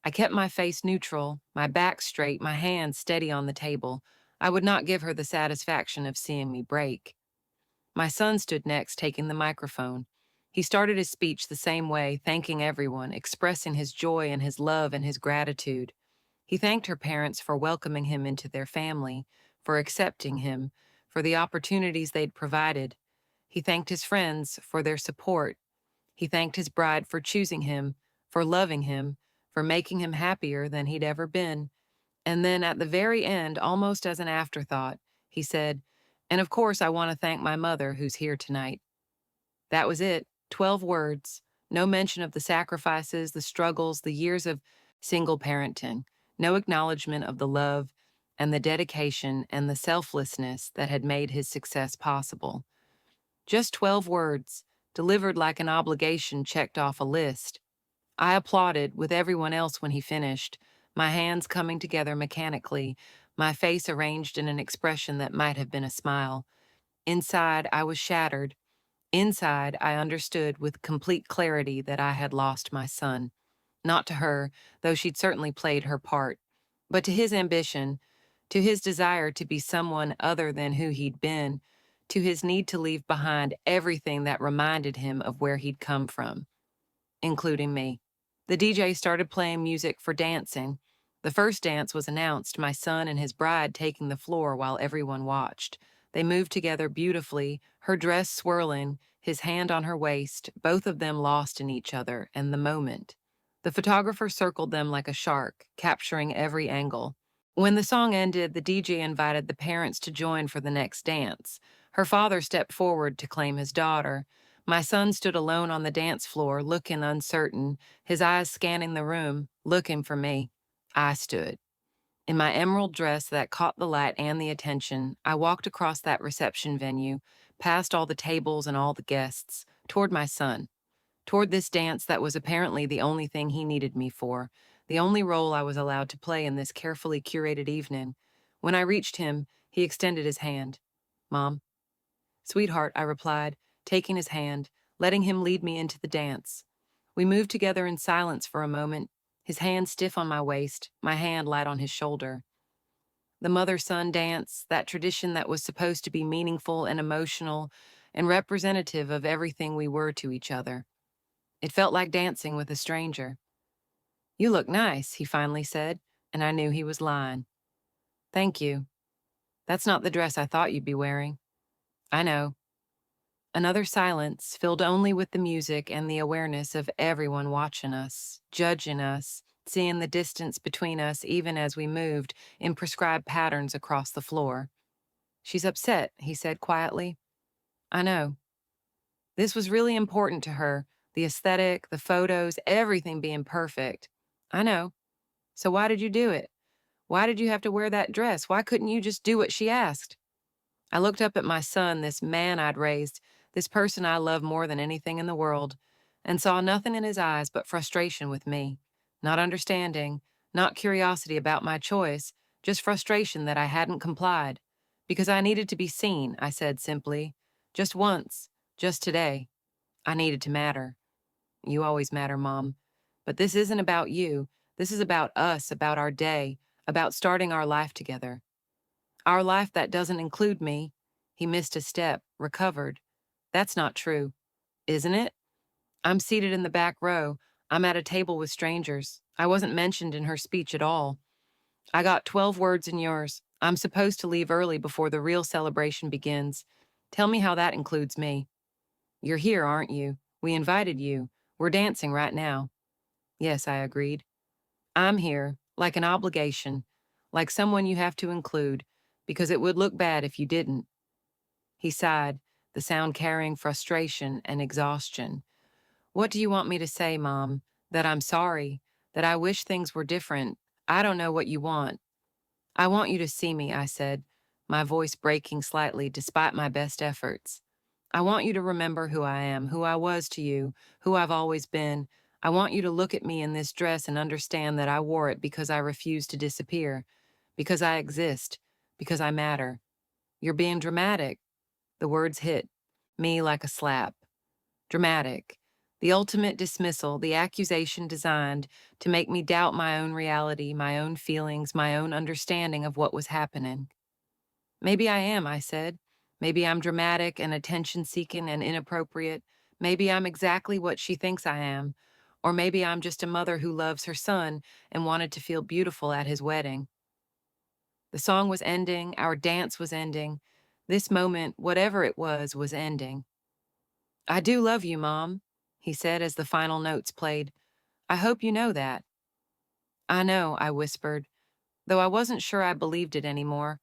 I kept my face neutral, my back straight, my hands steady on the table. I would not give her the satisfaction of seeing me break. My son stood next, taking the microphone. He started his speech the same way, thanking everyone, expressing his joy and his love and his gratitude. He thanked her parents for welcoming him into their family, for accepting him, for the opportunities they'd provided. He thanked his friends for their support. He thanked his bride for choosing him, for loving him, for making him happier than he'd ever been. And then at the very end, almost as an afterthought, he said, "And of course, I want to thank my mother who's here tonight." That was it, 12 words. No mention of the sacrifices, the struggles, the years of single parenting. No acknowledgement of the love and the dedication and the selflessness that had made his success possible. Just 12 words, delivered like an obligation checked off a list. I applauded with everyone else when he finished, my hands coming together mechanically, my face arranged in an expression that might have been a smile. Inside, I was shattered. Inside, I understood with complete clarity that I had lost my son. Not to her, though she'd certainly played her part, but to his ambition, to his desire to be someone other than who he'd been, to his need to leave behind everything that reminded him of where he'd come from, including me. The DJ started playing music for dancing. The first dance was announced, my son and his bride taking the floor while everyone watched. They moved together beautifully, her dress swirling, his hand on her waist, both of them lost in each other and the moment. The photographer circled them like a shark, capturing every angle. When the song ended, the DJ invited the parents to join for the next dance. Her father stepped forward to claim his daughter. My son stood alone on the dance floor, looking uncertain, his eyes scanning the room, looking for me. I stood. In my emerald dress that caught the light and the attention, I walked across that reception venue, past all the tables and all the guests, toward my son, toward this dance that was apparently the only thing he needed me for, the only role I was allowed to play in this carefully curated evening. When I reached him, he extended his hand. "Mom." "Sweetheart," I replied, taking his hand, letting him lead me into the dance. We moved together in silence for a moment, his hand stiff on my waist, my hand light on his shoulder. The mother-son dance, that tradition that was supposed to be meaningful and emotional and representative of everything we were to each other. It felt like dancing with a stranger. "You look nice," he finally said, and I knew he was lying. "Thank you. That's not the dress I thought you'd be wearing." "I know." Another silence, filled only with the music and the awareness of everyone watching us, judging us, seeing the distance between us even as we moved in prescribed patterns across the floor. "She's upset," he said quietly. "I know." This was really important to her, the aesthetic, the photos, everything being perfect. "I know. So why did you do it? Why did you have to wear that dress? Why couldn't you just do what she asked?" I looked up at my son, this man I'd raised, this person I love more than anything in the world, and saw nothing in his eyes but frustration with me. Not understanding, not curiosity about my choice, just frustration that I hadn't complied. "Because I needed to be seen," I said simply. "Just once, just today. I needed to matter." "You always matter, Mom. But this isn't about you. This is about us, about our day, about starting our life together. Our life that doesn't include me." He missed a step, recovered. "That's not true." "Isn't it? I'm seated in the back row. I'm at a table with strangers. I wasn't mentioned in her speech at all. I got 12 words in yours. I'm supposed to leave early before the real celebration begins. Tell me how that includes me." "You're here, aren't you? We invited you. We're dancing right now." "Yes," I agreed. "I'm here, like an obligation, like someone you have to include, because it would look bad if you didn't." He sighed, the sound carrying frustration and exhaustion. "What do you want me to say, Mom? That I'm sorry? That I wish things were different? I don't know what you want." "I want you to see me," I said, my voice breaking slightly despite my best efforts. "I want you to remember who I am, who I was to you, who I've always been. I want you to look at me in this dress and understand that I wore it because I refuse to disappear, because I exist, because I matter." "You're being dramatic." The words hit me like a slap. Dramatic. The ultimate dismissal, the accusation designed to make me doubt my own reality, my own feelings, my own understanding of what was happening. "Maybe I am," I said. "Maybe I'm dramatic and attention-seeking and inappropriate. Maybe I'm exactly what she thinks I am, or maybe I'm just a mother who loves her son and wanted to feel beautiful at his wedding. The song was ending, our dance was ending. This moment, whatever it was ending. I do love you, Mom, he said as the final notes played. I hope you know that. I know, I whispered, though I wasn't sure I believed it anymore.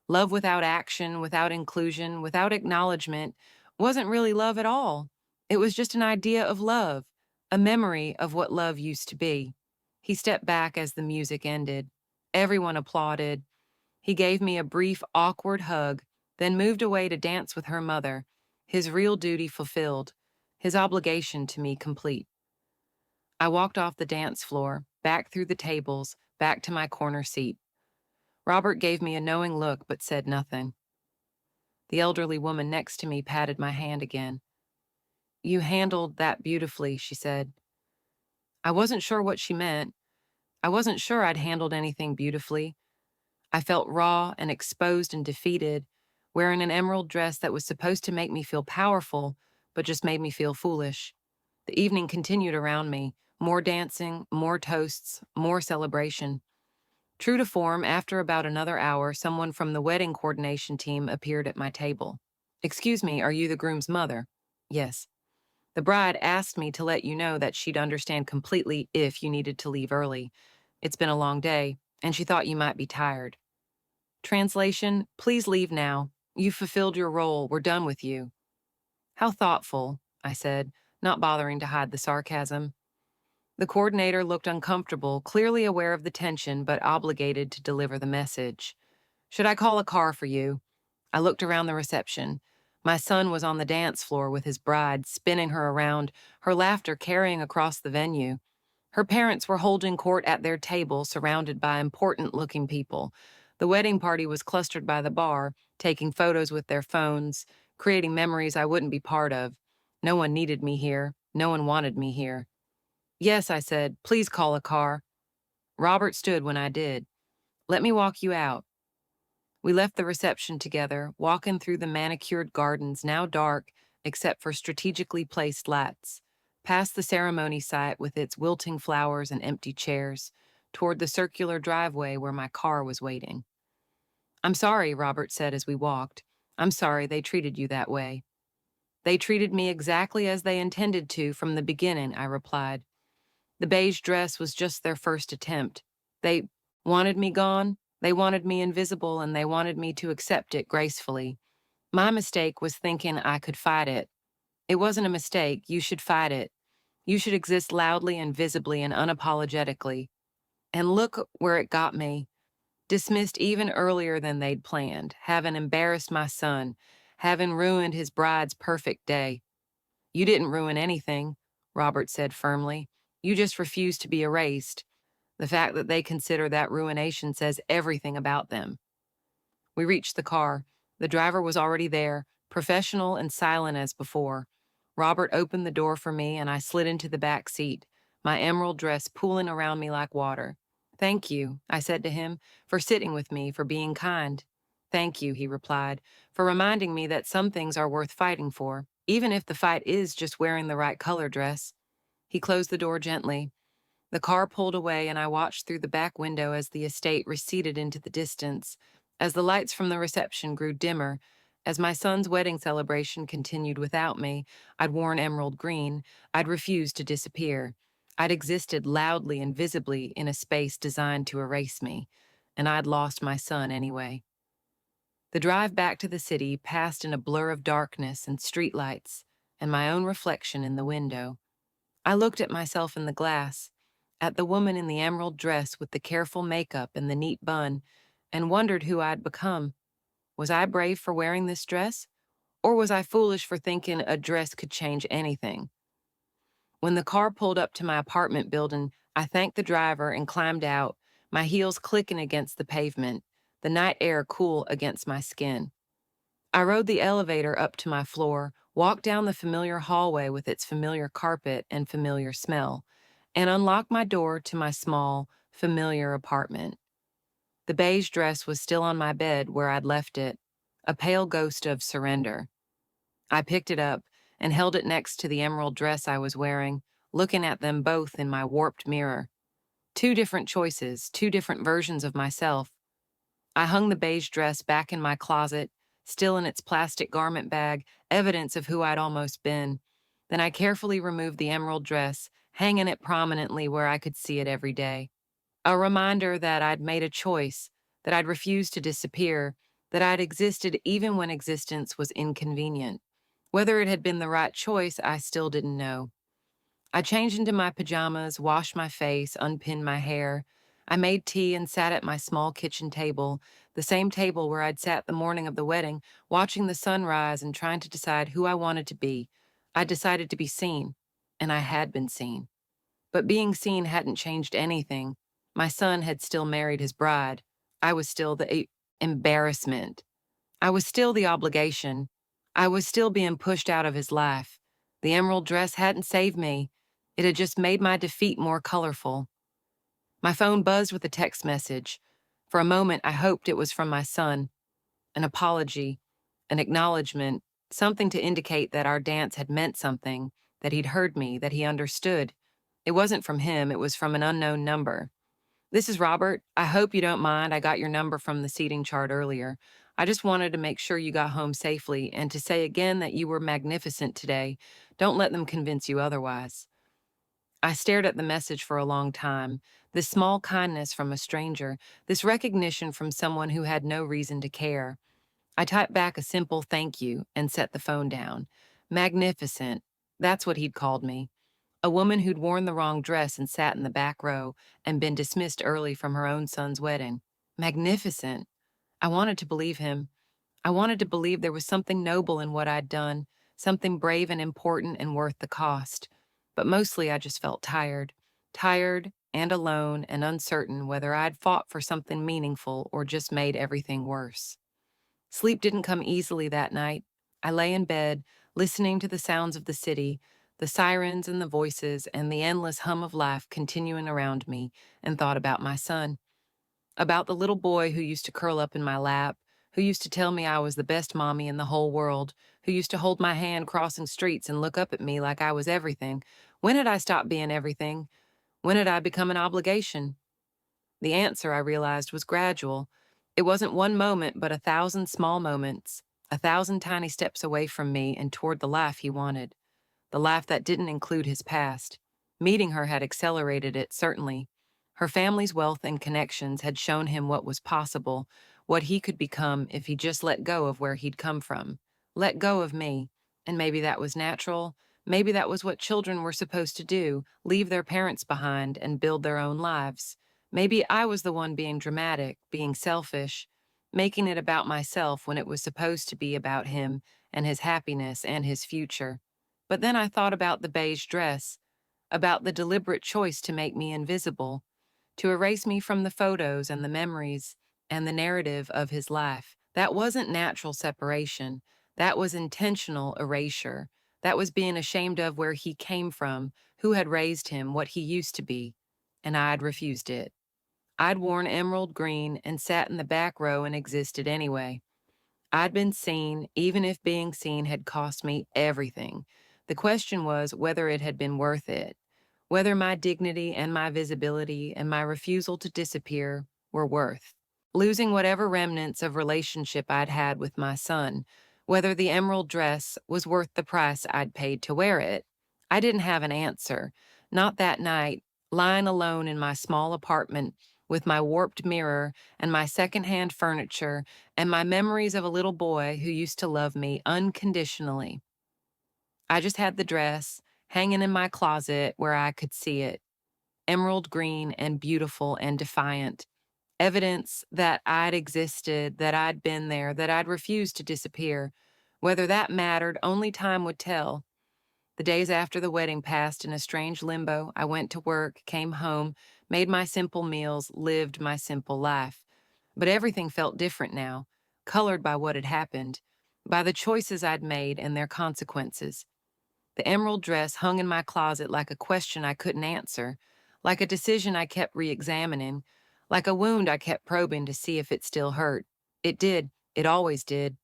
Love without action, without inclusion, without acknowledgement wasn't really love at all. It was just an idea of love, a memory of what love used to be. He stepped back as the music ended. Everyone applauded. He gave me a brief, awkward hug, then moved away to dance with her mother, his real duty fulfilled, his obligation to me complete. I walked off the dance floor, back through the tables, back to my corner seat. Robert gave me a knowing look but said nothing. The elderly woman next to me patted my hand again. You handled that beautifully, she said. I wasn't sure what she meant. I wasn't sure I'd handled anything beautifully. I felt raw and exposed and defeated, wearing an emerald dress that was supposed to make me feel powerful, but just made me feel foolish. The evening continued around me, more dancing, more toasts, more celebration. True to form, after about another hour, someone from the wedding coordination team appeared at my table. Excuse me, are you the groom's mother? Yes. The bride asked me to let you know that she'd understand completely if you needed to leave early. It's been a long day, and she thought you might be tired. Translation, please leave now. You've fulfilled your role. We're done with you. How thoughtful, I said, not bothering to hide the sarcasm. The coordinator looked uncomfortable, clearly aware of the tension, but obligated to deliver the message. Should I call a car for you? I looked around the reception. My son was on the dance floor with his bride, spinning her around, her laughter carrying across the venue. Her parents were holding court at their table, surrounded by important-looking people. The wedding party was clustered by the bar, taking photos with their phones, creating memories I wouldn't be part of. No one needed me here. No one wanted me here. Yes, I said, please call a car. Robert stood when I did. Let me walk you out. We left the reception together, walking through the manicured gardens, now dark except for strategically placed lights, past the ceremony site with its wilting flowers and empty chairs, toward the circular driveway where my car was waiting. I'm sorry, Robert said as we walked. I'm sorry they treated you that way. They treated me exactly as they intended to from the beginning, I replied. The beige dress was just their first attempt. They wanted me gone, they wanted me invisible, and they wanted me to accept it gracefully. My mistake was thinking I could fight it. It wasn't a mistake. You should fight it. You should exist loudly and visibly and unapologetically. And look where it got me. Dismissed even earlier than they'd planned, having embarrassed my son, having ruined his bride's perfect day. You didn't ruin anything, Robert said firmly. You just refused to be erased. The fact that they consider that ruination says everything about them. We reached the car. The driver was already there, professional and silent as before. Robert opened the door for me, and I slid into the back seat, my emerald dress pooling around me like water. Thank you, I said to him, for sitting with me, for being kind. Thank you, he replied, for reminding me that some things are worth fighting for, even if the fight is just wearing the right color dress. He closed the door gently. The car pulled away, and I watched through the back window as the estate receded into the distance, as the lights from the reception grew dimmer, as my son's wedding celebration continued without me. I'd worn emerald green. I'd refused to disappear. I'd existed loudly and visibly in a space designed to erase me, and I'd lost my son anyway. The drive back to the city passed in a blur of darkness and streetlights, and my own reflection in the window. I looked at myself in the glass, at the woman in the emerald dress with the careful makeup and the neat bun, and wondered who I'd become. Was I brave for wearing this dress? Or was I foolish for thinking a dress could change anything? When the car pulled up to my apartment building, I thanked the driver and climbed out, my heels clicking against the pavement, the night air cool against my skin. I rode the elevator up to my floor, walked down the familiar hallway with its familiar carpet and familiar smell, and unlocked my door to my small, familiar apartment. The beige dress was still on my bed where I'd left it, a pale ghost of surrender. I picked it up, and held it next to the emerald dress I was wearing, looking at them both in my warped mirror. Two different choices, two different versions of myself. I hung the beige dress back in my closet, still in its plastic garment bag, evidence of who I'd almost been. Then I carefully removed the emerald dress, hanging it prominently where I could see it every day. A reminder that I'd made a choice, that I'd refused to disappear, that I'd existed even when existence was inconvenient. Whether it had been the right choice, I still didn't know. I changed into my pajamas, washed my face, unpinned my hair. I made tea and sat at my small kitchen table, the same table where I'd sat the morning of the wedding, watching the sun rise and trying to decide who I wanted to be. I decided to be seen, and I had been seen. But being seen hadn't changed anything. My son had still married his bride. I was still the embarrassment. I was still the obligation. I was still being pushed out of his life. The emerald dress hadn't saved me. It had just made my defeat more colorful. My phone buzzed with a text message. For a moment, I hoped it was from my son. An apology, an acknowledgement, something to indicate that our dance had meant something, that he'd heard me, that he understood. It wasn't from him, it was from an unknown number. "This is Robert. I hope you don't mind. I got your number from the seating chart earlier. I just wanted to make sure you got home safely and to say again that you were magnificent today. Don't let them convince you otherwise." I stared at the message for a long time. This small kindness from a stranger, this recognition from someone who had no reason to care. I typed back a simple thank you and set the phone down. Magnificent. That's what he'd called me. A woman who'd worn the wrong dress and sat in the back row and been dismissed early from her own son's wedding. Magnificent. I wanted to believe him. I wanted to believe there was something noble in what I'd done, something brave and important and worth the cost. But mostly I just felt tired. Tired and alone and uncertain whether I'd fought for something meaningful or just made everything worse. Sleep didn't come easily that night. I lay in bed, listening to the sounds of the city, the sirens and the voices and the endless hum of life continuing around me, and thought about my son. About the little boy who used to curl up in my lap, who used to tell me I was the best mommy in the whole world, who used to hold my hand crossing streets and look up at me like I was everything. When had I stopped being everything? When had I become an obligation? The answer, I realized, was gradual. It wasn't one moment, but 1,000 small moments, 1,000 tiny steps away from me and toward the life he wanted. The life that didn't include his past. Meeting her had accelerated it, certainly. Her family's wealth and connections had shown him what was possible, what he could become if he just let go of where he'd come from. Let go of me. And maybe that was natural. Maybe that was what children were supposed to do, leave their parents behind and build their own lives. Maybe I was the one being dramatic, being selfish, making it about myself when it was supposed to be about him and his happiness and his future. But then I thought about the beige dress, about the deliberate choice to make me invisible, to erase me from the photos and the memories and the narrative of his life. That wasn't natural separation. That was intentional erasure. That was being ashamed of where he came from, who had raised him, what he used to be. And I'd refused it. I'd worn emerald green and sat in the back row and existed anyway. I'd been seen, even if being seen had cost me everything. The question was whether it had been worth it, whether my dignity and my visibility and my refusal to disappear were worth losing whatever remnants of relationship I'd had with my son, whether the emerald dress was worth the price I'd paid to wear it. I didn't have an answer. Not that night, lying alone in my small apartment with my warped mirror and my secondhand furniture and my memories of a little boy who used to love me unconditionally. I just had the dress hanging in my closet where I could see it, emerald green and beautiful and defiant, evidence that I'd existed, that I'd been there, that I'd refused to disappear. Whether that mattered, only time would tell. The days after the wedding passed in a strange limbo. I went to work, came home, made my simple meals, lived my simple life. But everything felt different now, colored by what had happened, by the choices I'd made and their consequences. The emerald dress hung in my closet like a question I couldn't answer, like a decision I kept re-examining, like a wound I kept probing to see if it still hurt. It did. It always did.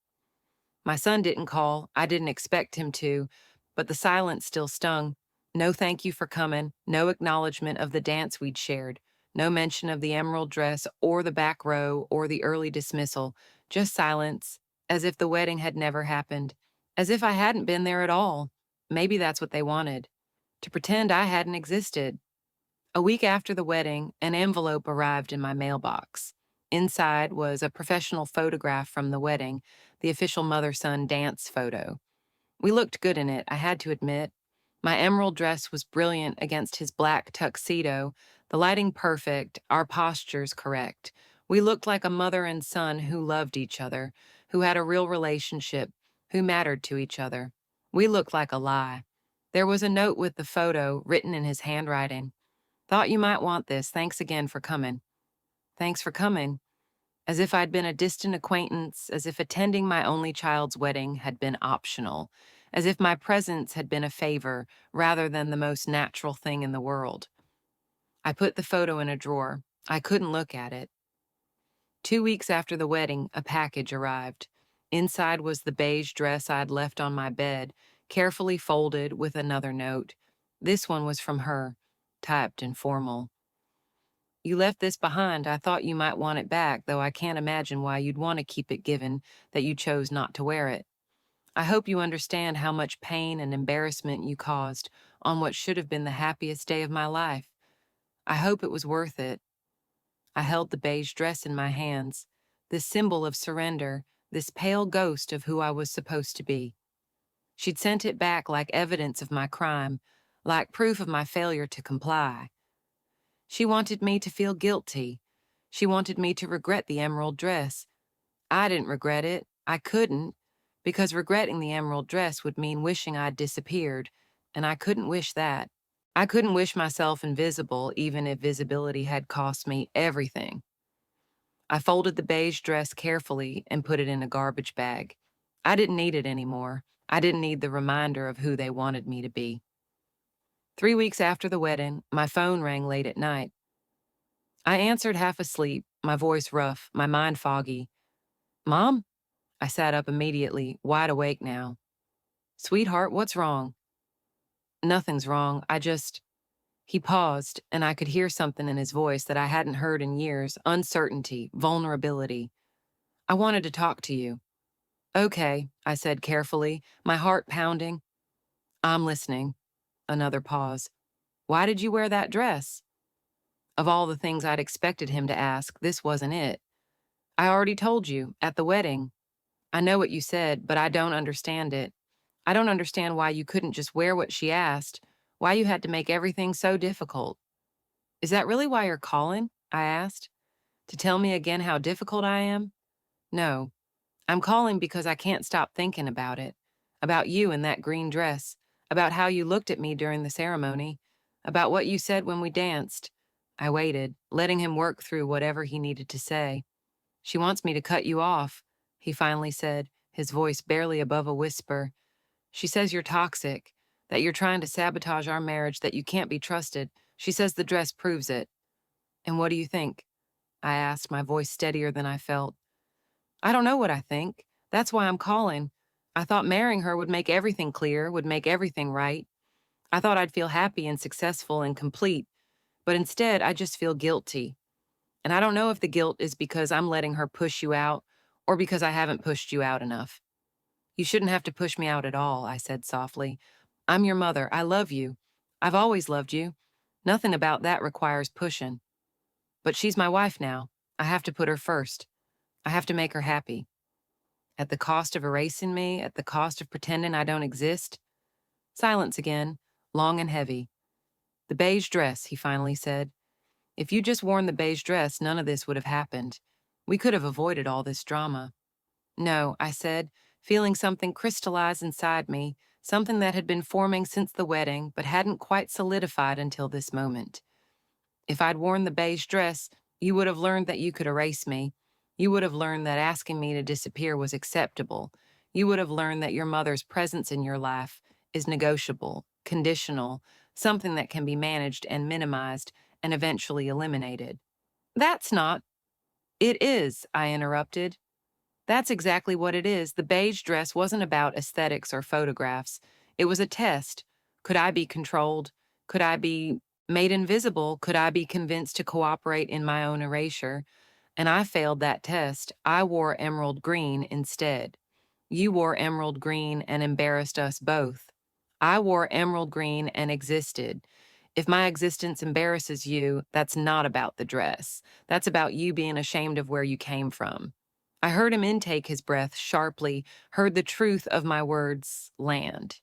My son didn't call. I didn't expect him to. but the silence still stung. No thank you for coming, no acknowledgement of the dance we'd shared, no mention of the emerald dress or the back row or the early dismissal, just silence, as if the wedding had never happened, as if I hadn't been there at all. Maybe that's what they wanted, to pretend I hadn't existed. A week after the wedding, an envelope arrived in my mailbox. Inside was a professional photograph from the wedding, the official mother-son dance photo. We looked good in it, I had to admit. My emerald dress was brilliant against his black tuxedo, the lighting perfect, our postures correct. We looked like a mother and son who loved each other, who had a real relationship, who mattered to each other. We looked like a lie. There was a note with the photo, written in his handwriting. Thought you might want this. Thanks again for coming. Thanks for coming. As if I'd been a distant acquaintance, as if attending my only child's wedding had been optional, as if my presence had been a favor rather than the most natural thing in the world. I put the photo in a drawer. I couldn't look at it. 2 weeks after the wedding, a package arrived. Inside was the beige dress I'd left on my bed, carefully folded with another note. This one was from her, typed and formal. You left this behind. I thought you might want it back, though I can't imagine why you'd want to keep it given that you chose not to wear it. I hope you understand how much pain and embarrassment you caused on what should have been the happiest day of my life. I hope it was worth it. I held the beige dress in my hands, this symbol of surrender, this pale ghost of who I was supposed to be. She'd sent it back like evidence of my crime, like proof of my failure to comply. She wanted me to feel guilty. She wanted me to regret the emerald dress. I didn't regret it. I couldn't, because regretting the emerald dress would mean wishing I'd disappeared, and I couldn't wish that. I couldn't wish myself invisible, even if visibility had cost me everything. I folded the beige dress carefully and put it in a garbage bag. I didn't need it anymore. I didn't need the reminder of who they wanted me to be. 3 weeks after the wedding, my phone rang late at night. I answered half asleep, my voice rough, my mind foggy. Mom? I sat up immediately, wide awake now. Sweetheart, what's wrong? Nothing's wrong. He paused, and I could hear something in his voice that I hadn't heard in years, uncertainty, vulnerability. I wanted to talk to you. Okay, I said carefully, my heart pounding. I'm listening. Another pause. Why did you wear that dress? Of all the things I'd expected him to ask, this wasn't it. I already told you, at the wedding. I know what you said, but I don't understand it. I don't understand why you couldn't just wear what she asked, why you had to make everything so difficult. Is that really why you're calling? I asked. To tell me again how difficult I am? No. I'm calling because I can't stop thinking about it. About you in that green dress. About how you looked at me during the ceremony. About what you said when we danced. I waited, letting him work through whatever he needed to say. She wants me to cut you off, he finally said, his voice barely above a whisper. She says you're toxic, that you're trying to sabotage our marriage, that you can't be trusted. She says the dress proves it. And what do you think? I asked, my voice steadier than I felt. I don't know what I think. That's why I'm calling. I thought marrying her would make everything clear, would make everything right. I thought I'd feel happy and successful and complete, but instead I just feel guilty. And I don't know if the guilt is because I'm letting her push you out or because I haven't pushed you out enough. You shouldn't have to push me out at all, I said softly. I'm your mother. I love you. I've always loved you. Nothing about that requires pushing. But she's my wife now. I have to put her first. I have to make her happy. At the cost of erasing me, at the cost of pretending I don't exist. Silence again, long and heavy. The beige dress, he finally said. If you just worn the beige dress, none of this would have happened. We could have avoided all this drama. No, I said, feeling something crystallize inside me, something that had been forming since the wedding but hadn't quite solidified until this moment. If I'd worn the beige dress, you would have learned that you could erase me. You would have learned that asking me to disappear was acceptable. You would have learned that your mother's presence in your life is negotiable, conditional, something that can be managed and minimized and eventually eliminated. That's not. It is, I interrupted. That's exactly what it is. The beige dress wasn't about aesthetics or photographs. It was a test. Could I be controlled? Could I be made invisible? Could I be convinced to cooperate in my own erasure? And I failed that test. I wore emerald green instead. You wore emerald green and embarrassed us both. I wore emerald green and existed. If my existence embarrasses you, that's not about the dress. That's about you being ashamed of where you came from. I heard him intake his breath sharply, heard the truth of my words land.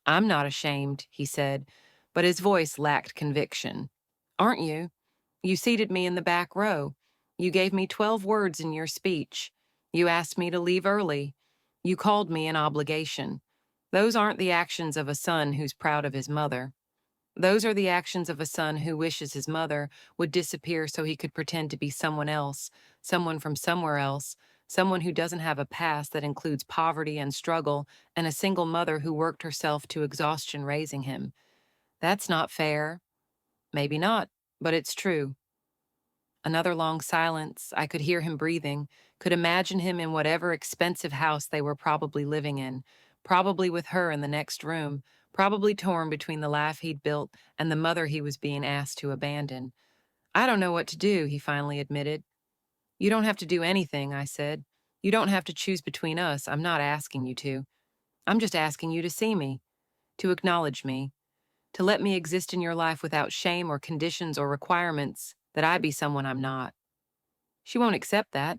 I'm not ashamed, he said, but his voice lacked conviction. Aren't you? You seated me in the back row. You gave me 12 words in your speech. You asked me to leave early. You called me an obligation. Those aren't the actions of a son who's proud of his mother. Those are the actions of a son who wishes his mother would disappear so he could pretend to be someone else, someone from somewhere else, someone who doesn't have a past that includes poverty and struggle, and a single mother who worked herself to exhaustion raising him. That's not fair. Maybe not, but it's true. Another long silence. I could hear him breathing, could imagine him in whatever expensive house they were probably living in, probably with her in the next room, probably torn between the life he'd built and the mother he was being asked to abandon. I don't know what to do, he finally admitted. You don't have to do anything, I said. You don't have to choose between us. I'm not asking you to. I'm just asking you to see me, to acknowledge me, to let me exist in your life without shame or conditions or requirements that I be someone I'm not. She won't accept that.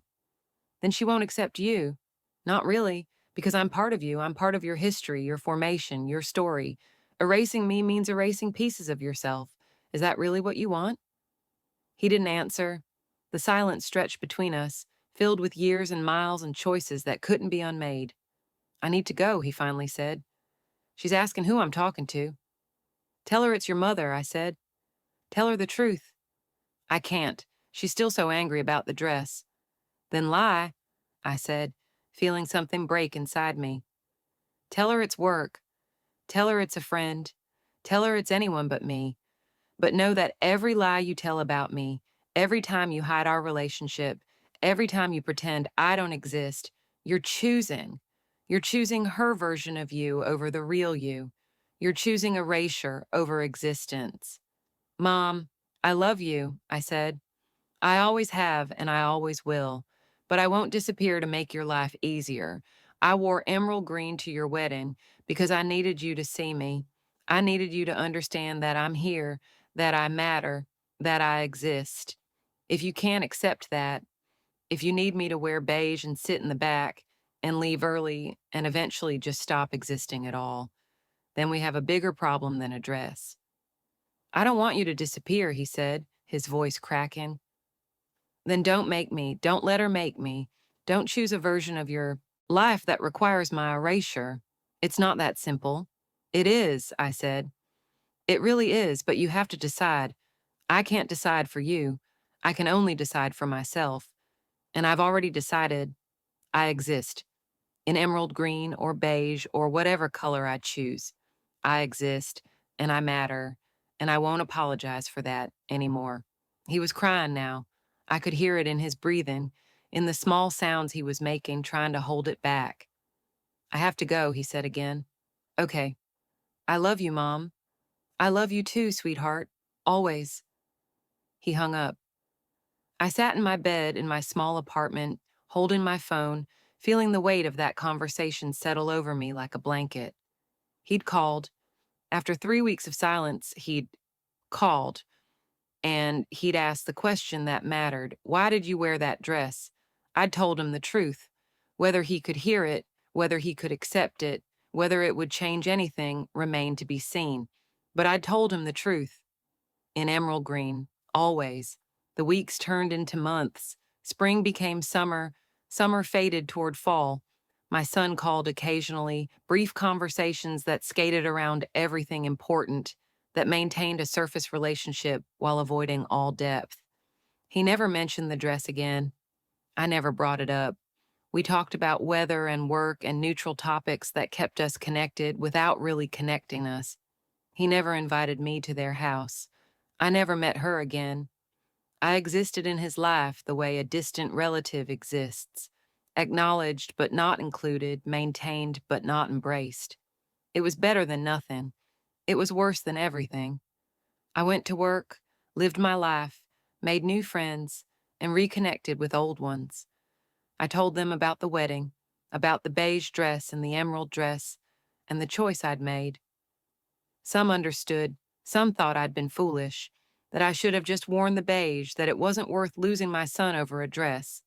Then she won't accept you. Not really, because I'm part of you. I'm part of your history, your formation, your story. Erasing me means erasing pieces of yourself. Is that really what you want? He didn't answer. The silence stretched between us, filled with years and miles and choices that couldn't be unmade. I need to go, he finally said. She's asking who I'm talking to. Tell her it's your mother, I said. Tell her the truth. I can't. She's still so angry about the dress. Then lie, I said, feeling something break inside me. Tell her it's work. Tell her it's a friend. Tell her it's anyone but me. But know that every lie you tell about me, every time you hide our relationship, every time you pretend I don't exist, you're choosing. You're choosing her version of you over the real you. You're choosing erasure over existence. Mom, I love you, I said. I always have and I always will, but I won't disappear to make your life easier. I wore emerald green to your wedding because I needed you to see me. I needed you to understand that I'm here, that I matter, that I exist. If you can't accept that, if you need me to wear beige and sit in the back and leave early and eventually just stop existing at all, then we have a bigger problem than a dress. I don't want you to disappear, he said, his voice cracking. Then don't make me. Don't let her make me. Don't choose a version of your life that requires my erasure. It's not that simple. It is, I said. It really is, but you have to decide. I can't decide for you. I can only decide for myself. And I've already decided I exist. In emerald green or beige or whatever color I choose. I exist, and I matter, and I won't apologize for that anymore. He was crying now. I could hear it in his breathing, in the small sounds he was making, trying to hold it back. I have to go, he said again. Okay. I love you, Mom. I love you too, sweetheart. Always. He hung up. I sat in my bed in my small apartment, holding my phone, feeling the weight of that conversation settle over me like a blanket. He'd called. After 3 weeks of silence, he'd called, and he'd asked the question that mattered. Why did you wear that dress? I'd told him the truth. Whether he could hear it, whether he could accept it, whether it would change anything remained to be seen. But I'd told him the truth. In emerald green, always. The weeks turned into months. Spring became summer. Summer faded toward fall. My son called occasionally, brief conversations that skated around everything important, that maintained a surface relationship while avoiding all depth. He never mentioned the dress again. I never brought it up. We talked about weather and work and neutral topics that kept us connected without really connecting us. He never invited me to their house. I never met her again. I existed in his life the way a distant relative exists, acknowledged but not included, maintained but not embraced. It was better than nothing. It was worse than everything. I went to work, lived my life, made new friends, and reconnected with old ones. I told them about the wedding, about the beige dress and the emerald dress, and the choice I'd made. Some understood, some thought I'd been foolish, that I should have just worn the beige, that it wasn't worth losing my son over a dress.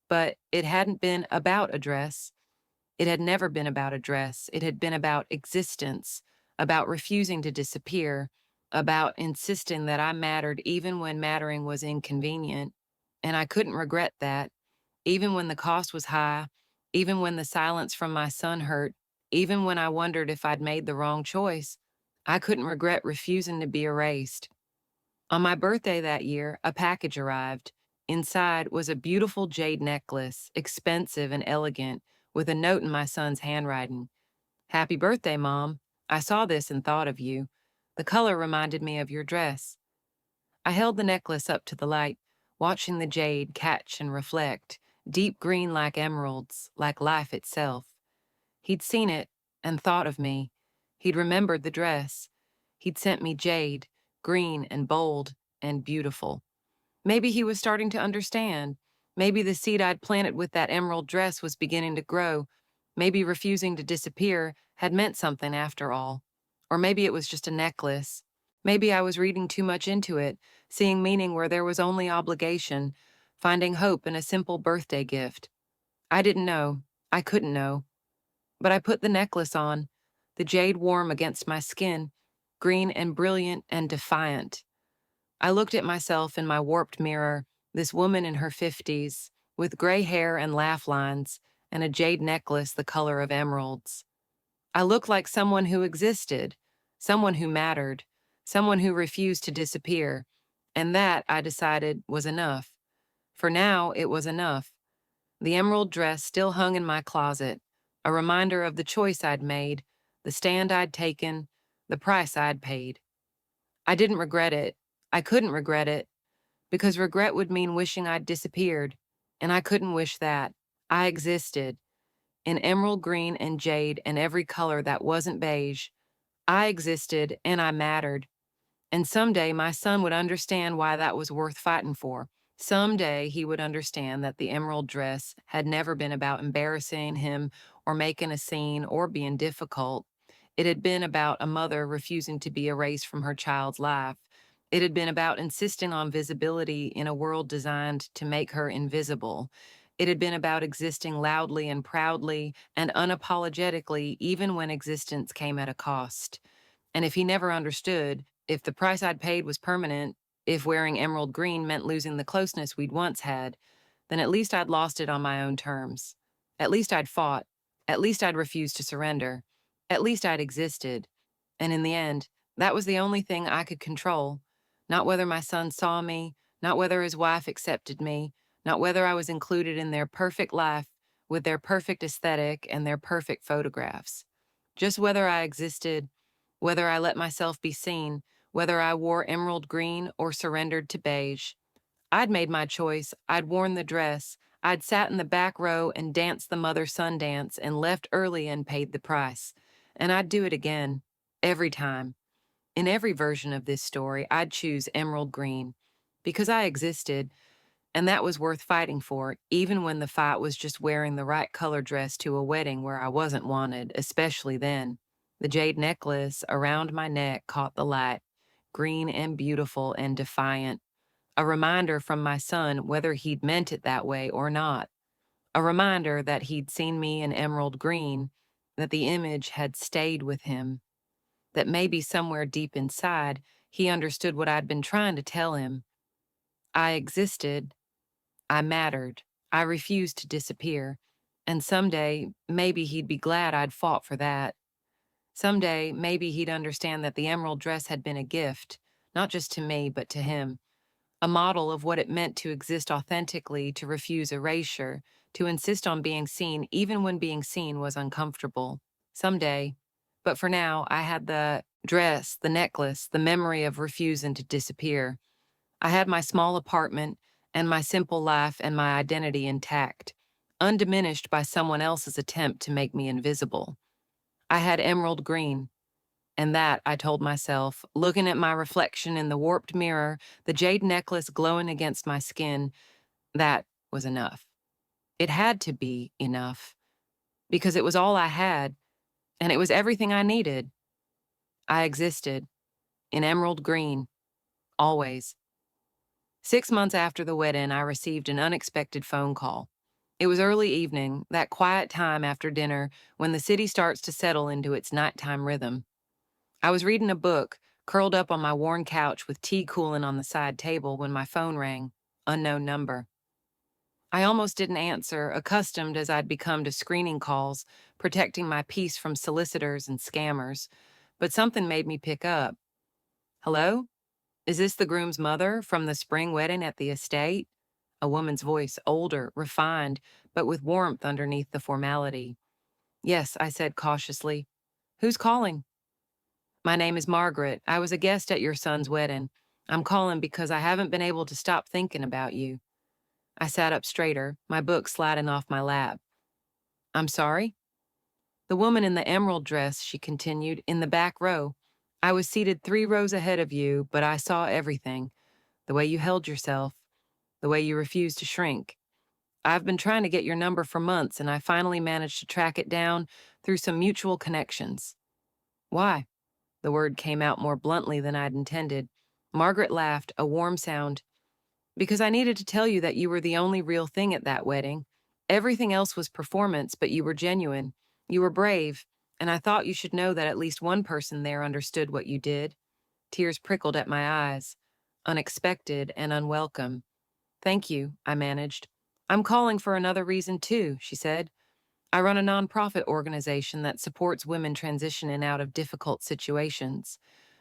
But it hadn't been about a dress. It had never been about a dress. It had been about existence, about refusing to disappear, about insisting that I mattered even when mattering was inconvenient. And I couldn't regret that, even when the cost was high, even when the silence from my son hurt, even when I wondered if I'd made the wrong choice. I couldn't regret refusing to be erased. On my birthday that year, a package arrived. Inside was a beautiful jade necklace, expensive and elegant, with a note in my son's handwriting. Happy birthday, Mom. I saw this and thought of you. The color reminded me of your dress. I held the necklace up to the light, watching the jade catch and reflect, deep green like emeralds, like life itself. He'd seen it and thought of me. He'd remembered the dress. He'd sent me jade, green and bold and beautiful. Maybe he was starting to understand. Maybe the seed I'd planted with that emerald dress was beginning to grow. Maybe refusing to disappear had meant something after all. Or maybe it was just a necklace. Maybe I was reading too much into it, seeing meaning where there was only obligation, finding hope in a simple birthday gift. I didn't know. I couldn't know. But I put the necklace on, the jade warm against my skin, green and brilliant and defiant. I looked at myself in my warped mirror, this woman in her 50s, with gray hair and laugh lines, and a jade necklace the color of emeralds. I looked like someone who existed, someone who mattered, someone who refused to disappear, and that, I decided, was enough. For now, it was enough. The emerald dress still hung in my closet, a reminder of the choice I'd made, the stand I'd taken, the price I'd paid. I didn't regret it. I couldn't regret it, because regret would mean wishing I'd disappeared, and I couldn't wish that. I existed, in emerald green and jade and every color that wasn't beige. I existed, and I mattered. And someday my son would understand why that was worth fighting for. Someday he would understand that the emerald dress had never been about embarrassing him or making a scene or being difficult. It had been about a mother refusing to be erased from her child's life. It had been about insisting on visibility in a world designed to make her invisible. It had been about existing loudly and proudly and unapologetically, even when existence came at a cost. And if he never understood, if the price I'd paid was permanent, if wearing emerald green meant losing the closeness we'd once had, then at least I'd lost it on my own terms. At least I'd fought. At least I'd refused to surrender. At least I'd existed. And in the end, that was the only thing I could control. Not whether my son saw me, not whether his wife accepted me, not whether I was included in their perfect life with their perfect aesthetic and their perfect photographs. Just whether I existed, whether I let myself be seen, whether I wore emerald green or surrendered to beige. I'd made my choice. I'd worn the dress. I'd sat in the back row and danced the mother-son dance and left early and paid the price. And I'd do it again, every time. In every version of this story, I'd choose emerald green because I existed, and that was worth fighting for, even when the fight was just wearing the right color dress to a wedding where I wasn't wanted, especially then. The jade necklace around my neck caught the light, green and beautiful and defiant. A reminder from my son whether he'd meant it that way or not. A reminder that he'd seen me in emerald green, that the image had stayed with him, that maybe somewhere deep inside, he understood what I'd been trying to tell him. I existed. I mattered. I refused to disappear. And someday, maybe he'd be glad I'd fought for that. Someday, maybe he'd understand that the emerald dress had been a gift, not just to me, but to him. A model of what it meant to exist authentically, to refuse erasure, to insist on being seen even when being seen was uncomfortable. Someday. But for now, I had the dress, the necklace, the memory of refusing to disappear. I had my small apartment and my simple life and my identity intact, undiminished by someone else's attempt to make me invisible. I had emerald green. And that, I told myself, looking at my reflection in the warped mirror, the jade necklace glowing against my skin, that was enough. It had to be enough, because it was all I had, and it was everything I needed. I existed, in emerald green, always. 6 months after the wedding, I received an unexpected phone call. It was early evening, that quiet time after dinner when the city starts to settle into its nighttime rhythm. I was reading a book, curled up on my worn couch with tea cooling on the side table when my phone rang. Unknown number. I almost didn't answer, accustomed as I'd become to screening calls, protecting my peace from solicitors and scammers. But something made me pick up. Hello? Is this the groom's mother from the spring wedding at the estate? A woman's voice, older, refined, but with warmth underneath the formality. Yes, I said cautiously. Who's calling? My name is Margaret. I was a guest at your son's wedding. I'm calling because I haven't been able to stop thinking about you. I sat up straighter, my book sliding off my lap. I'm sorry? The woman in the emerald dress, she continued, in the back row. I was seated 3 rows ahead of you, but I saw everything. The way you held yourself, the way you refused to shrink. I've been trying to get your number for months, and I finally managed to track it down through some mutual connections. Why? The word came out more bluntly than I'd intended. Margaret laughed, a warm sound. Because I needed to tell you that you were the only real thing at that wedding. Everything else was performance, but you were genuine. You were brave, and I thought you should know that at least one person there understood what you did. Tears prickled at my eyes. Unexpected and unwelcome. Thank you, I managed. I'm calling for another reason too, she said. I run a nonprofit organization that supports women transitioning out of difficult situations.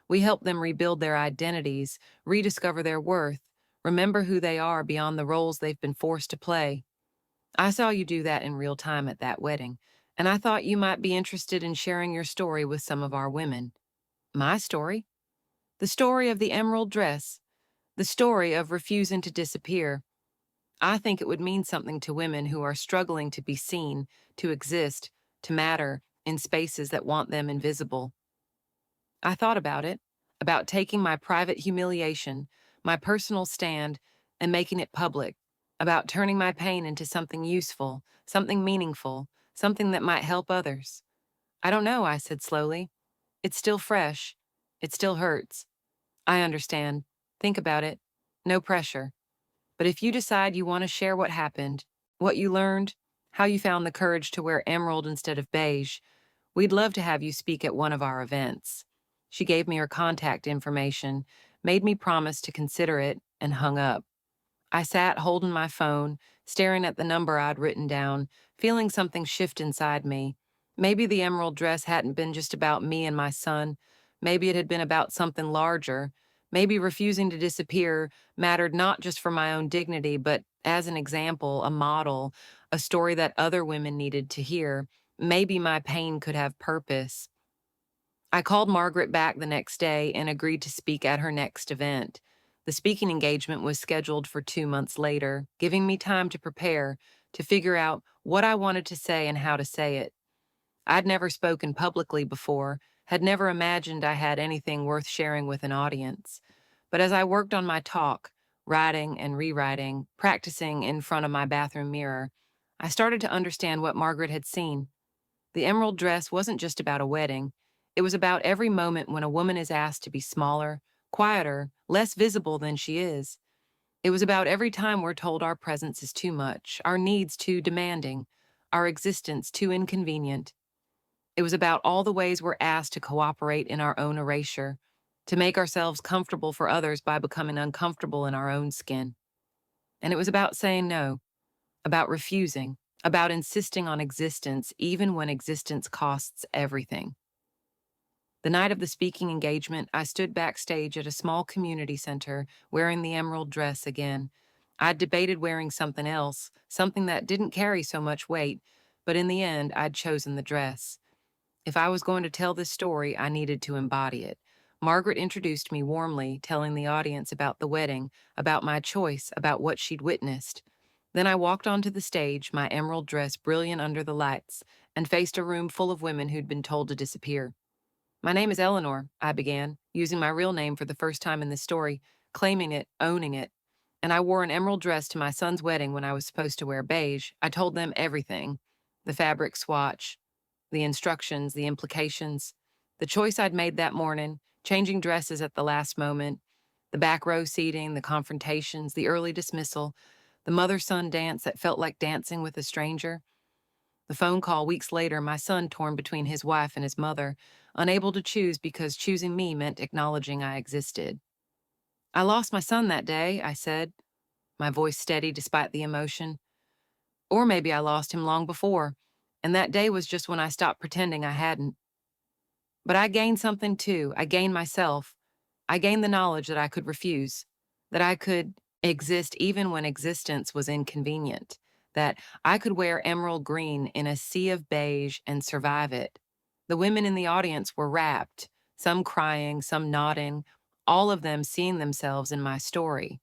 We help them rebuild their identities, rediscover their worth, remember who they are beyond the roles they've been forced to play. I saw you do that in real time at that wedding, and I thought you might be interested in sharing your story with some of our women. My story? The story of the emerald dress, the story of refusing to disappear. I think it would mean something to women who are struggling to be seen, to exist, to matter in spaces that want them invisible. I thought about taking my private humiliation, my personal stand, and making it public, about turning my pain into something useful, something meaningful, something that might help others. I don't know, I said slowly. It's still fresh. It still hurts. I understand. Think about it. No pressure. But if you decide you want to share what happened, what you learned, how you found the courage to wear emerald instead of beige, we'd love to have you speak at one of our events. She gave me her contact information, made me promise to consider it, and hung up. I sat holding my phone, staring at the number I'd written down, feeling something shift inside me. Maybe the emerald dress hadn't been just about me and my son. Maybe it had been about something larger. Maybe refusing to disappear mattered not just for my own dignity, but as an example, a model, a story that other women needed to hear. Maybe my pain could have purpose. I called Margaret back the next day and agreed to speak at her next event. The speaking engagement was scheduled for 2 months later, giving me time to prepare, to figure out what I wanted to say and how to say it. I'd never spoken publicly before, had never imagined I had anything worth sharing with an audience. But as I worked on my talk, writing and rewriting, practicing in front of my bathroom mirror, I started to understand what Margaret had seen. The emerald dress wasn't just about a wedding. It was about every moment when a woman is asked to be smaller, quieter, less visible than she is. It was about every time we're told our presence is too much, our needs too demanding, our existence too inconvenient. It was about all the ways we're asked to cooperate in our own erasure, to make ourselves comfortable for others by becoming uncomfortable in our own skin. And it was about saying no, about refusing, about insisting on existence even when existence costs everything. The night of the speaking engagement, I stood backstage at a small community center wearing the emerald dress again. I'd debated wearing something else, something that didn't carry so much weight, but in the end, I'd chosen the dress. If I was going to tell this story, I needed to embody it. Margaret introduced me warmly, telling the audience about the wedding, about my choice, about what she'd witnessed. Then I walked onto the stage, my emerald dress brilliant under the lights, and faced a room full of women who'd been told to disappear. "My name is Eleanor," I began, using my real name for the first time in this story, claiming it, owning it. "And I wore an emerald dress to my son's wedding when I was supposed to wear beige. I told them everything, the fabric swatch, the instructions, the implications, the choice I'd made that morning, changing dresses at the last moment, the back row seating, the confrontations, the early dismissal, the mother-son dance that felt like dancing with a stranger, the phone call weeks later, my son torn between his wife and his mother, unable to choose because choosing me meant acknowledging I existed. I lost my son that day," I said, my voice steady despite the emotion. "Or maybe I lost him long before, and that day was just when I stopped pretending I hadn't. But I gained something too. I gained myself. I gained the knowledge that I could refuse, that I could exist even when existence was inconvenient, that I could wear emerald green in a sea of beige and survive it. The women in the audience were rapt, some crying, some nodding, all of them seeing themselves in my story.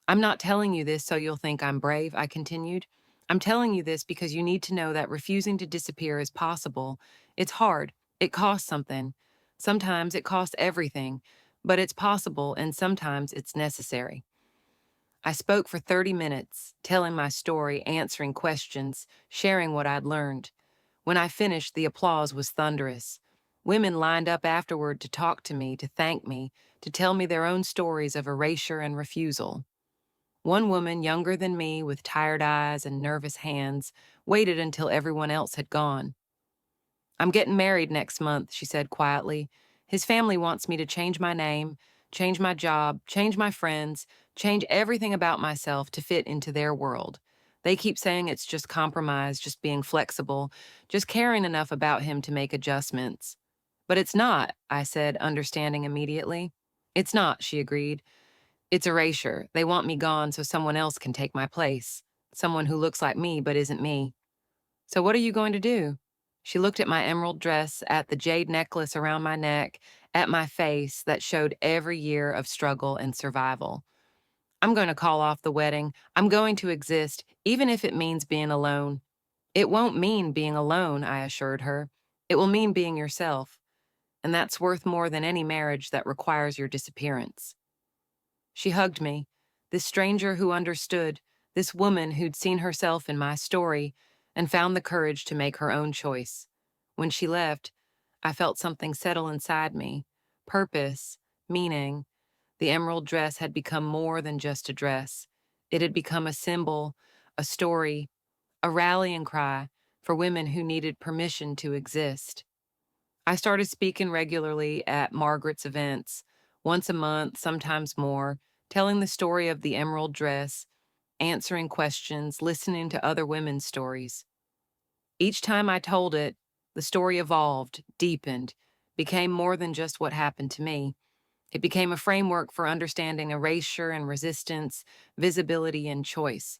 "I'm not telling you this so you'll think I'm brave," I continued. "I'm telling you this because you need to know that refusing to disappear is possible. It's hard. It costs something. Sometimes it costs everything, but it's possible and sometimes it's necessary." I spoke for 30 minutes, telling my story, answering questions, sharing what I'd learned. When I finished, the applause was thunderous. Women lined up afterward to talk to me, to thank me, to tell me their own stories of erasure and refusal. One woman, younger than me, with tired eyes and nervous hands, waited until everyone else had gone. "I'm getting married next month," she said quietly. "His family wants me to change my name, change my job, change my friends, change everything about myself to fit into their world. They keep saying it's just compromise, just being flexible, just caring enough about him to make adjustments." "But it's not," I said, understanding immediately. "It's not," she agreed. "It's erasure. They want me gone so someone else can take my place. Someone who looks like me but isn't me." "So what are you going to do?" She looked at my emerald dress, at the jade necklace around my neck, at my face that showed every year of struggle and survival. "I'm going to call off the wedding. I'm going to exist, even if it means being alone." "It won't mean being alone," I assured her. "It will mean being yourself. And that's worth more than any marriage that requires your disappearance." She hugged me, this stranger who understood, this woman who'd seen herself in my story and found the courage to make her own choice. When she left, I felt something settle inside me. Purpose, meaning. The emerald dress had become more than just a dress. It had become a symbol, a story, a rallying cry for women who needed permission to exist. I started speaking regularly at Margaret's events, once a month, sometimes more, telling the story of the emerald dress, answering questions, listening to other women's stories. Each time I told it, the story evolved, deepened, became more than just what happened to me. It became a framework for understanding erasure and resistance, visibility and choice.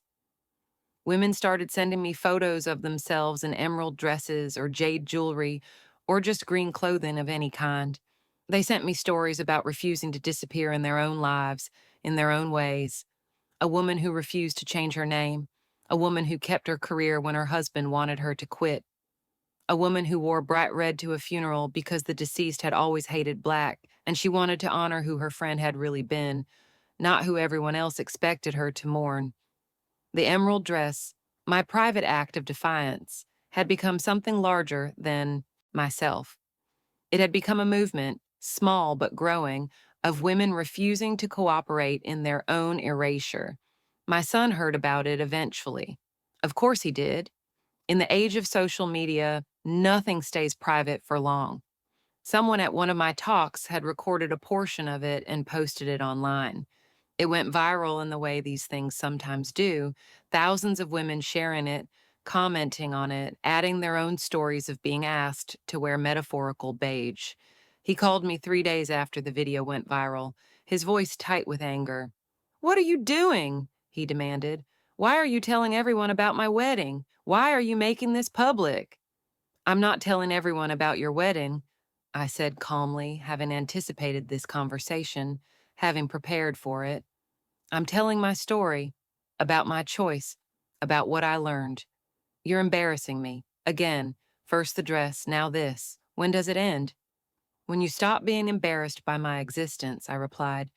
Women started sending me photos of themselves in emerald dresses or jade jewelry or just green clothing of any kind. They sent me stories about refusing to disappear in their own lives, in their own ways. A woman who refused to change her name. A woman who kept her career when her husband wanted her to quit. A woman who wore bright red to a funeral because the deceased had always hated black and she wanted to honor who her friend had really been, not who everyone else expected her to mourn. The emerald dress, my private act of defiance, had become something larger than myself. It had become a movement, small but growing, of women refusing to cooperate in their own erasure. My son heard about it eventually. Of course he did. In the age of social media, nothing stays private for long. Someone at one of my talks had recorded a portion of it and posted it online. It went viral in the way these things sometimes do, thousands of women sharing it, commenting on it, adding their own stories of being asked to wear metaphorical beige. He called me 3 days after the video went viral, his voice tight with anger. "What are you doing?" he demanded. "Why are you telling everyone about my wedding? Why are you making this public?" "I'm not telling everyone about your wedding," I said calmly, having anticipated this conversation, having prepared for it. "I'm telling my story, about my choice, about what I learned. You're embarrassing me, again, First the dress, now this. When does it end? When you stop being embarrassed by my existence, I replied.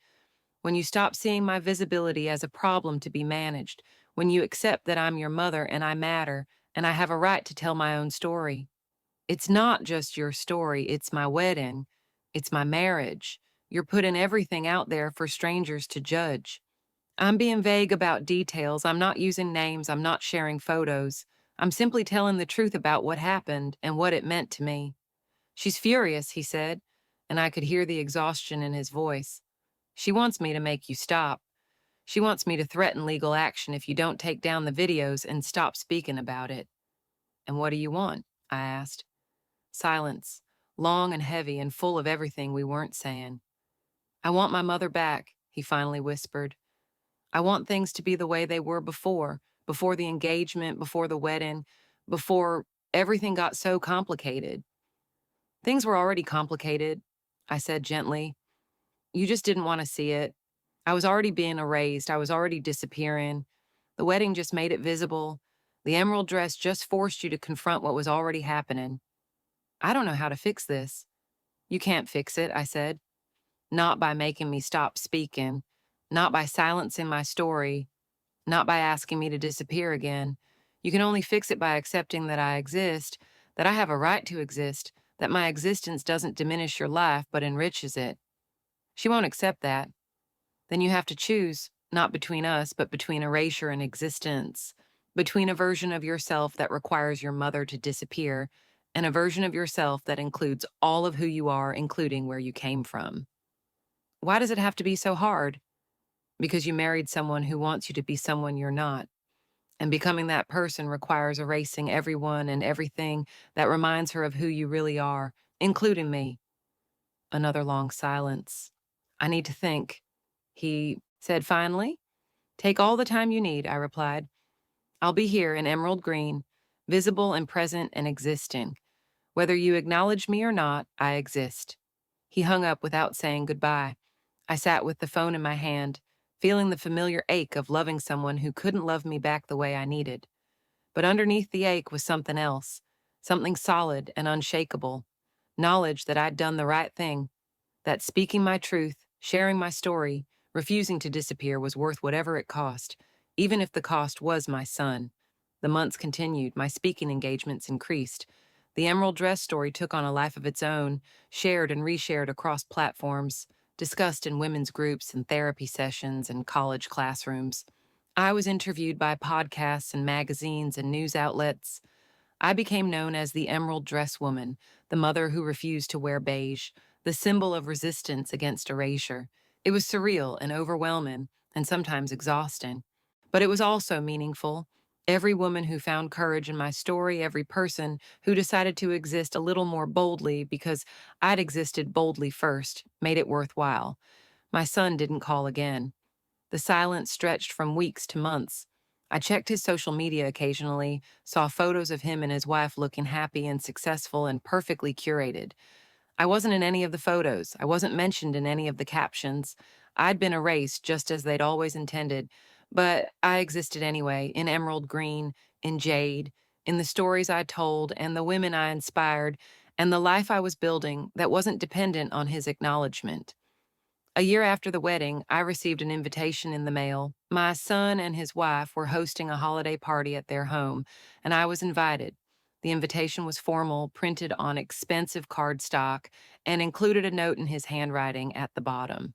When you stop seeing my visibility as a problem to be managed. When you accept that I'm your mother and I matter, and I have a right to tell my own story. It's not just your story, it's my wedding. It's my marriage. You're putting everything out there for strangers to judge. I'm being vague about details. I'm not using names. I'm not sharing photos. I'm simply telling the truth about what happened and what it meant to me. She's furious, he said, and I could hear the exhaustion in his voice. She wants me to make you stop. She wants me to threaten legal action if you don't take down the videos and stop speaking about it. And what do you want? I asked. Silence, long and heavy and full of everything we weren't saying. I want my mother back, he finally whispered. I want things to be the way they were before the engagement, before the wedding, before everything got so complicated. Things were already complicated, I said gently. You just didn't want to see it. I was already being erased. I was already disappearing. The wedding just made it visible. The emerald dress just forced you to confront what was already happening. I don't know how to fix this. You can't fix it, I said. Not by making me stop speaking, not by silencing my story, not by asking me to disappear again. You can only fix it by accepting that I exist, that I have a right to exist, that my existence doesn't diminish your life but enriches it. She won't accept that. Then you have to choose, not between us, but between erasure and existence, between a version of yourself that requires your mother to disappear and a version of yourself that includes all of who you are, including where you came from. Why does it have to be so hard? Because you married someone who wants you to be someone you're not. And becoming that person requires erasing everyone and everything that reminds her of who you really are, including me. Another long silence. I need to think, he said finally. Take all the time you need, I replied. I'll be here in emerald green, visible and present and existing. Whether you acknowledge me or not, I exist. He hung up without saying goodbye. I sat with the phone in my hand, feeling the familiar ache of loving someone who couldn't love me back the way I needed. But underneath the ache was something else, something solid and unshakable. Knowledge that I'd done the right thing, that speaking my truth, sharing my story, refusing to disappear was worth whatever it cost, even if the cost was my son. The months continued, my speaking engagements increased. The emerald dress story took on a life of its own, shared and reshared across platforms, discussed in women's groups and therapy sessions and college classrooms. I was interviewed by podcasts and magazines and news outlets. I became known as the Emerald Dress Woman, the mother who refused to wear beige, the symbol of resistance against erasure. It was surreal and overwhelming, and sometimes exhausting. But it was also meaningful. Every woman who found courage in my story, every person who decided to exist a little more boldly because I'd existed boldly first, made it worthwhile. My son didn't call again. The silence stretched from weeks to months. I checked his social media occasionally, saw photos of him and his wife looking happy and successful and perfectly curated. I wasn't in any of the photos. I wasn't mentioned in any of the captions. I'd been erased just as they'd always intended, but I existed anyway, in emerald green, in jade, in the stories I told and the women I inspired, and the life I was building that wasn't dependent on his acknowledgement. A year after the wedding, I received an invitation in the mail. My son and his wife were hosting a holiday party at their home, and I was invited. The invitation was formal, printed on expensive cardstock, and included a note in his handwriting at the bottom.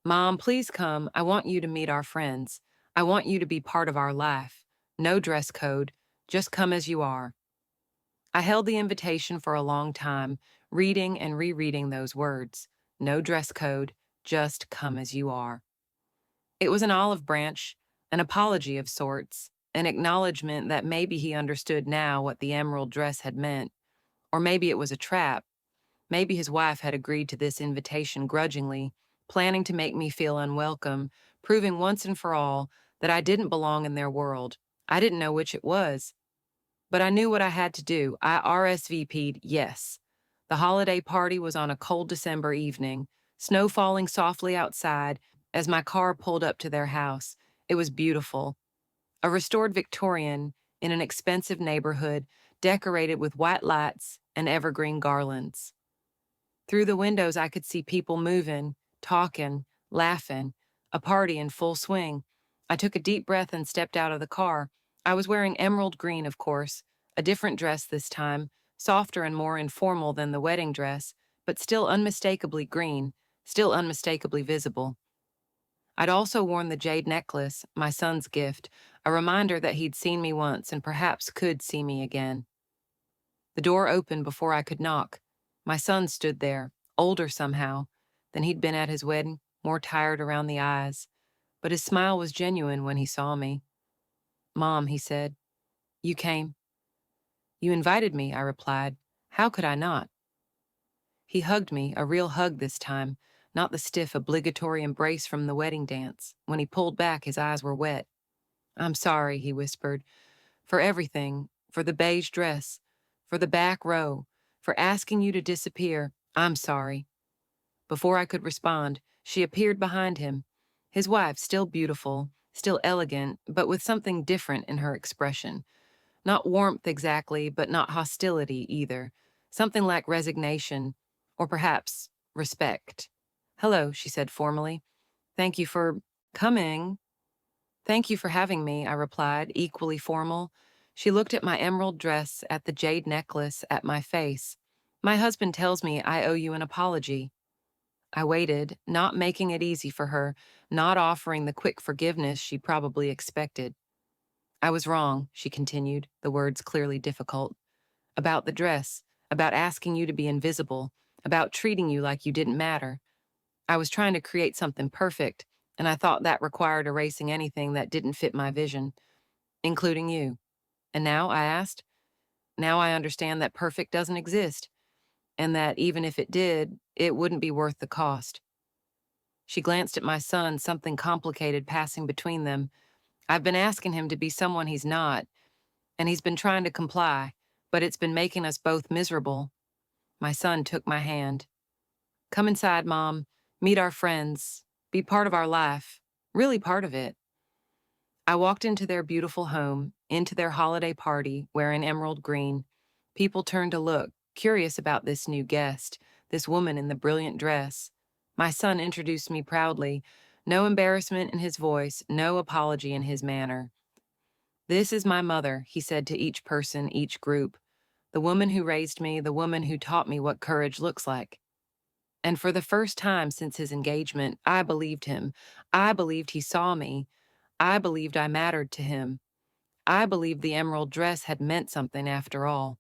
Mom, please come. I want you to meet our friends. I want you to be part of our life. No dress code. Just come as you are. I held the invitation for a long time, reading and rereading those words. No dress code, just come as you are. It was an olive branch, an apology of sorts, an acknowledgement that maybe he understood now what the emerald dress had meant. Or maybe it was a trap. Maybe his wife had agreed to this invitation grudgingly, planning to make me feel unwelcome, proving once and for all that I didn't belong in their world. I didn't know which it was. But I knew what I had to do. I RSVP'd yes. The holiday party was on a cold December evening, snow falling softly outside as my car pulled up to their house. It was beautiful. A restored Victorian in an expensive neighborhood, decorated with white lights and evergreen garlands. Through the windows, I could see people moving, talking, laughing, a party in full swing. I took a deep breath and stepped out of the car. I was wearing emerald green, of course, a different dress this time, softer and more informal than the wedding dress, but still unmistakably green, still unmistakably visible. I'd also worn the jade necklace, my son's gift, a reminder that he'd seen me once and perhaps could see me again. The door opened before I could knock. My son stood there, older somehow than he'd been at his wedding, more tired around the eyes, but his smile was genuine when he saw me. "Mom," he said, "you came." "You invited me," I replied. "How could I not?" He hugged me, a real hug this time, not the stiff, obligatory embrace from the wedding dance. When he pulled back, his eyes were wet. "I'm sorry," he whispered, "for everything, for the beige dress, for the back row, for asking you to disappear. I'm sorry." Before I could respond, she appeared behind him, his wife, still beautiful, still elegant, but with something different in her expression. Not warmth exactly, but not hostility either. Something like resignation, or perhaps respect. "Hello," she said formally. "Thank you for coming." "Thank you for having me," I replied, equally formal. She looked at my emerald dress, at the jade necklace, at my face. "My husband tells me I owe you an apology." I waited, not making it easy for her, not offering the quick forgiveness she probably expected. "I was wrong," she continued, the words clearly difficult. "About the dress, about asking you to be invisible, about treating you like you didn't matter. I was trying to create something perfect, and I thought that required erasing anything that didn't fit my vision, including you. And now," I asked, "now I understand that perfect doesn't exist, and that even if it did, it wouldn't be worth the cost." She glanced at my son, something complicated passing between them. "I've been asking him to be someone he's not, and he's been trying to comply, but it's been making us both miserable." My son took my hand. "Come inside, Mom. Meet our friends. Be part of our life. Really part of it." I walked into their beautiful home, into their holiday party, wearing emerald green. People turned to look, curious about this new guest, this woman in the brilliant dress. My son introduced me proudly, no embarrassment in his voice, no apology in his manner. "This is my mother," he said to each person, each group. "The woman who raised me, the woman who taught me what courage looks like." And for the first time since his engagement, I believed him. I believed he saw me. I believed I mattered to him. I believed the emerald dress had meant something after all.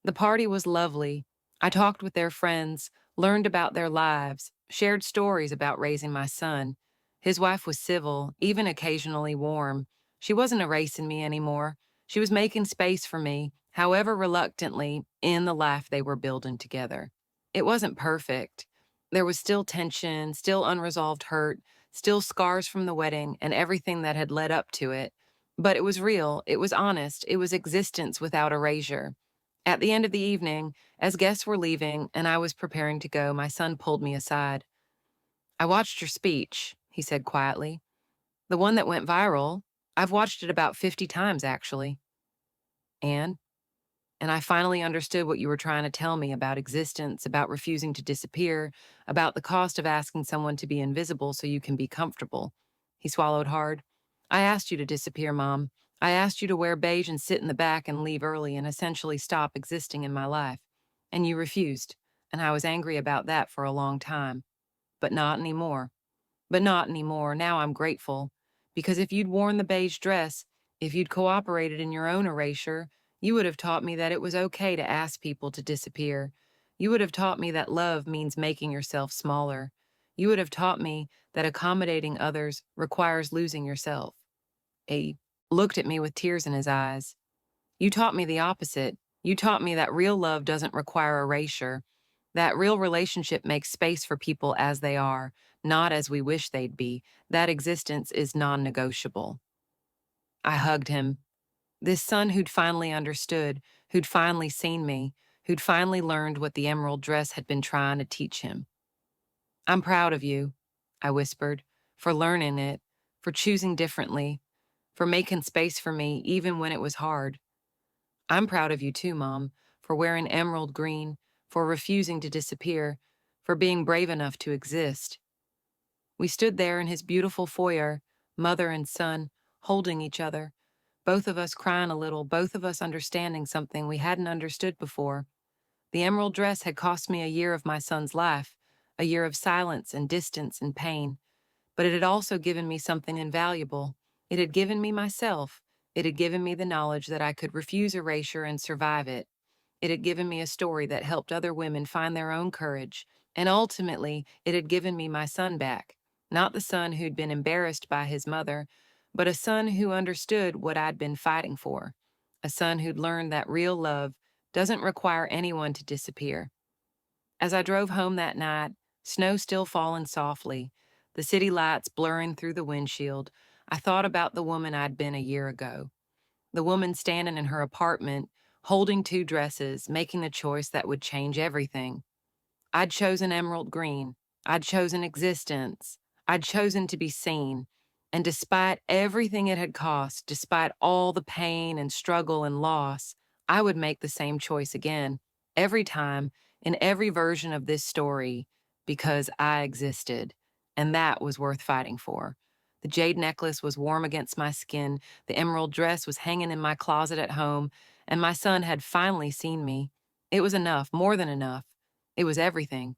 The party was lovely. I talked with their friends, learned about their lives, shared stories about raising my son. His wife was civil, even occasionally warm. She wasn't erasing me anymore. She was making space for me, however reluctantly, in the life they were building together. It wasn't perfect. There was still tension, still unresolved hurt, still scars from the wedding and everything that had led up to it. But it was real, it was honest, it was existence without erasure. At the end of the evening, as guests were leaving and I was preparing to go, my son pulled me aside. "I watched your speech," he said quietly. "The one that went viral. I've watched it about 50 times, actually." "And? And I finally understood what you were trying to tell me about existence, about refusing to disappear, about the cost of asking someone to be invisible so you can be comfortable." He swallowed hard. "I asked you to disappear, Mom. I asked you to wear beige and sit in the back and leave early and essentially stop existing in my life. And you refused, and I was angry about that for a long time. But not anymore. But not anymore. Now I'm grateful. Because if you'd worn the beige dress, if you'd cooperated in your own erasure, you would have taught me that it was okay to ask people to disappear. You would have taught me that love means making yourself smaller. You would have taught me that accommodating others requires losing yourself." He looked at me with tears in his eyes. "You taught me the opposite. You taught me that real love doesn't require erasure, that real relationship makes space for people as they are, not as we wish they'd be, that existence is non-negotiable." I hugged him. This son who'd finally understood, who'd finally seen me, who'd finally learned what the emerald dress had been trying to teach him. "I'm proud of you," I whispered, "for learning it, for choosing differently, for making space for me even when it was hard." I'm proud of you too, Mom, for wearing emerald green, for refusing to disappear, for being brave enough to exist. We stood there in his beautiful foyer, mother and son, holding each other, both of us crying a little, both of us understanding something we hadn't understood before. The emerald dress had cost me a year of my son's life, a year of silence and distance and pain, but it had also given me something invaluable. It had given me myself. It had given me the knowledge that I could refuse erasure and survive it. It had given me a story that helped other women find their own courage, and ultimately, it had given me my son back. Not the son who'd been embarrassed by his mother, but a son who understood what I'd been fighting for. A son who'd learned that real love doesn't require anyone to disappear. As I drove home that night, snow still falling softly, the city lights blurring through the windshield, I thought about the woman I'd been a year ago. The woman standing in her apartment, holding two dresses, making the choice that would change everything. I'd chosen emerald green. I'd chosen existence. I'd chosen to be seen. And despite everything it had cost, despite all the pain and struggle and loss, I would make the same choice again, every time, in every version of this story, because I existed. And that was worth fighting for. The jade necklace was warm against my skin, the emerald dress was hanging in my closet at home, and my son had finally seen me. It was enough, more than enough. It was everything.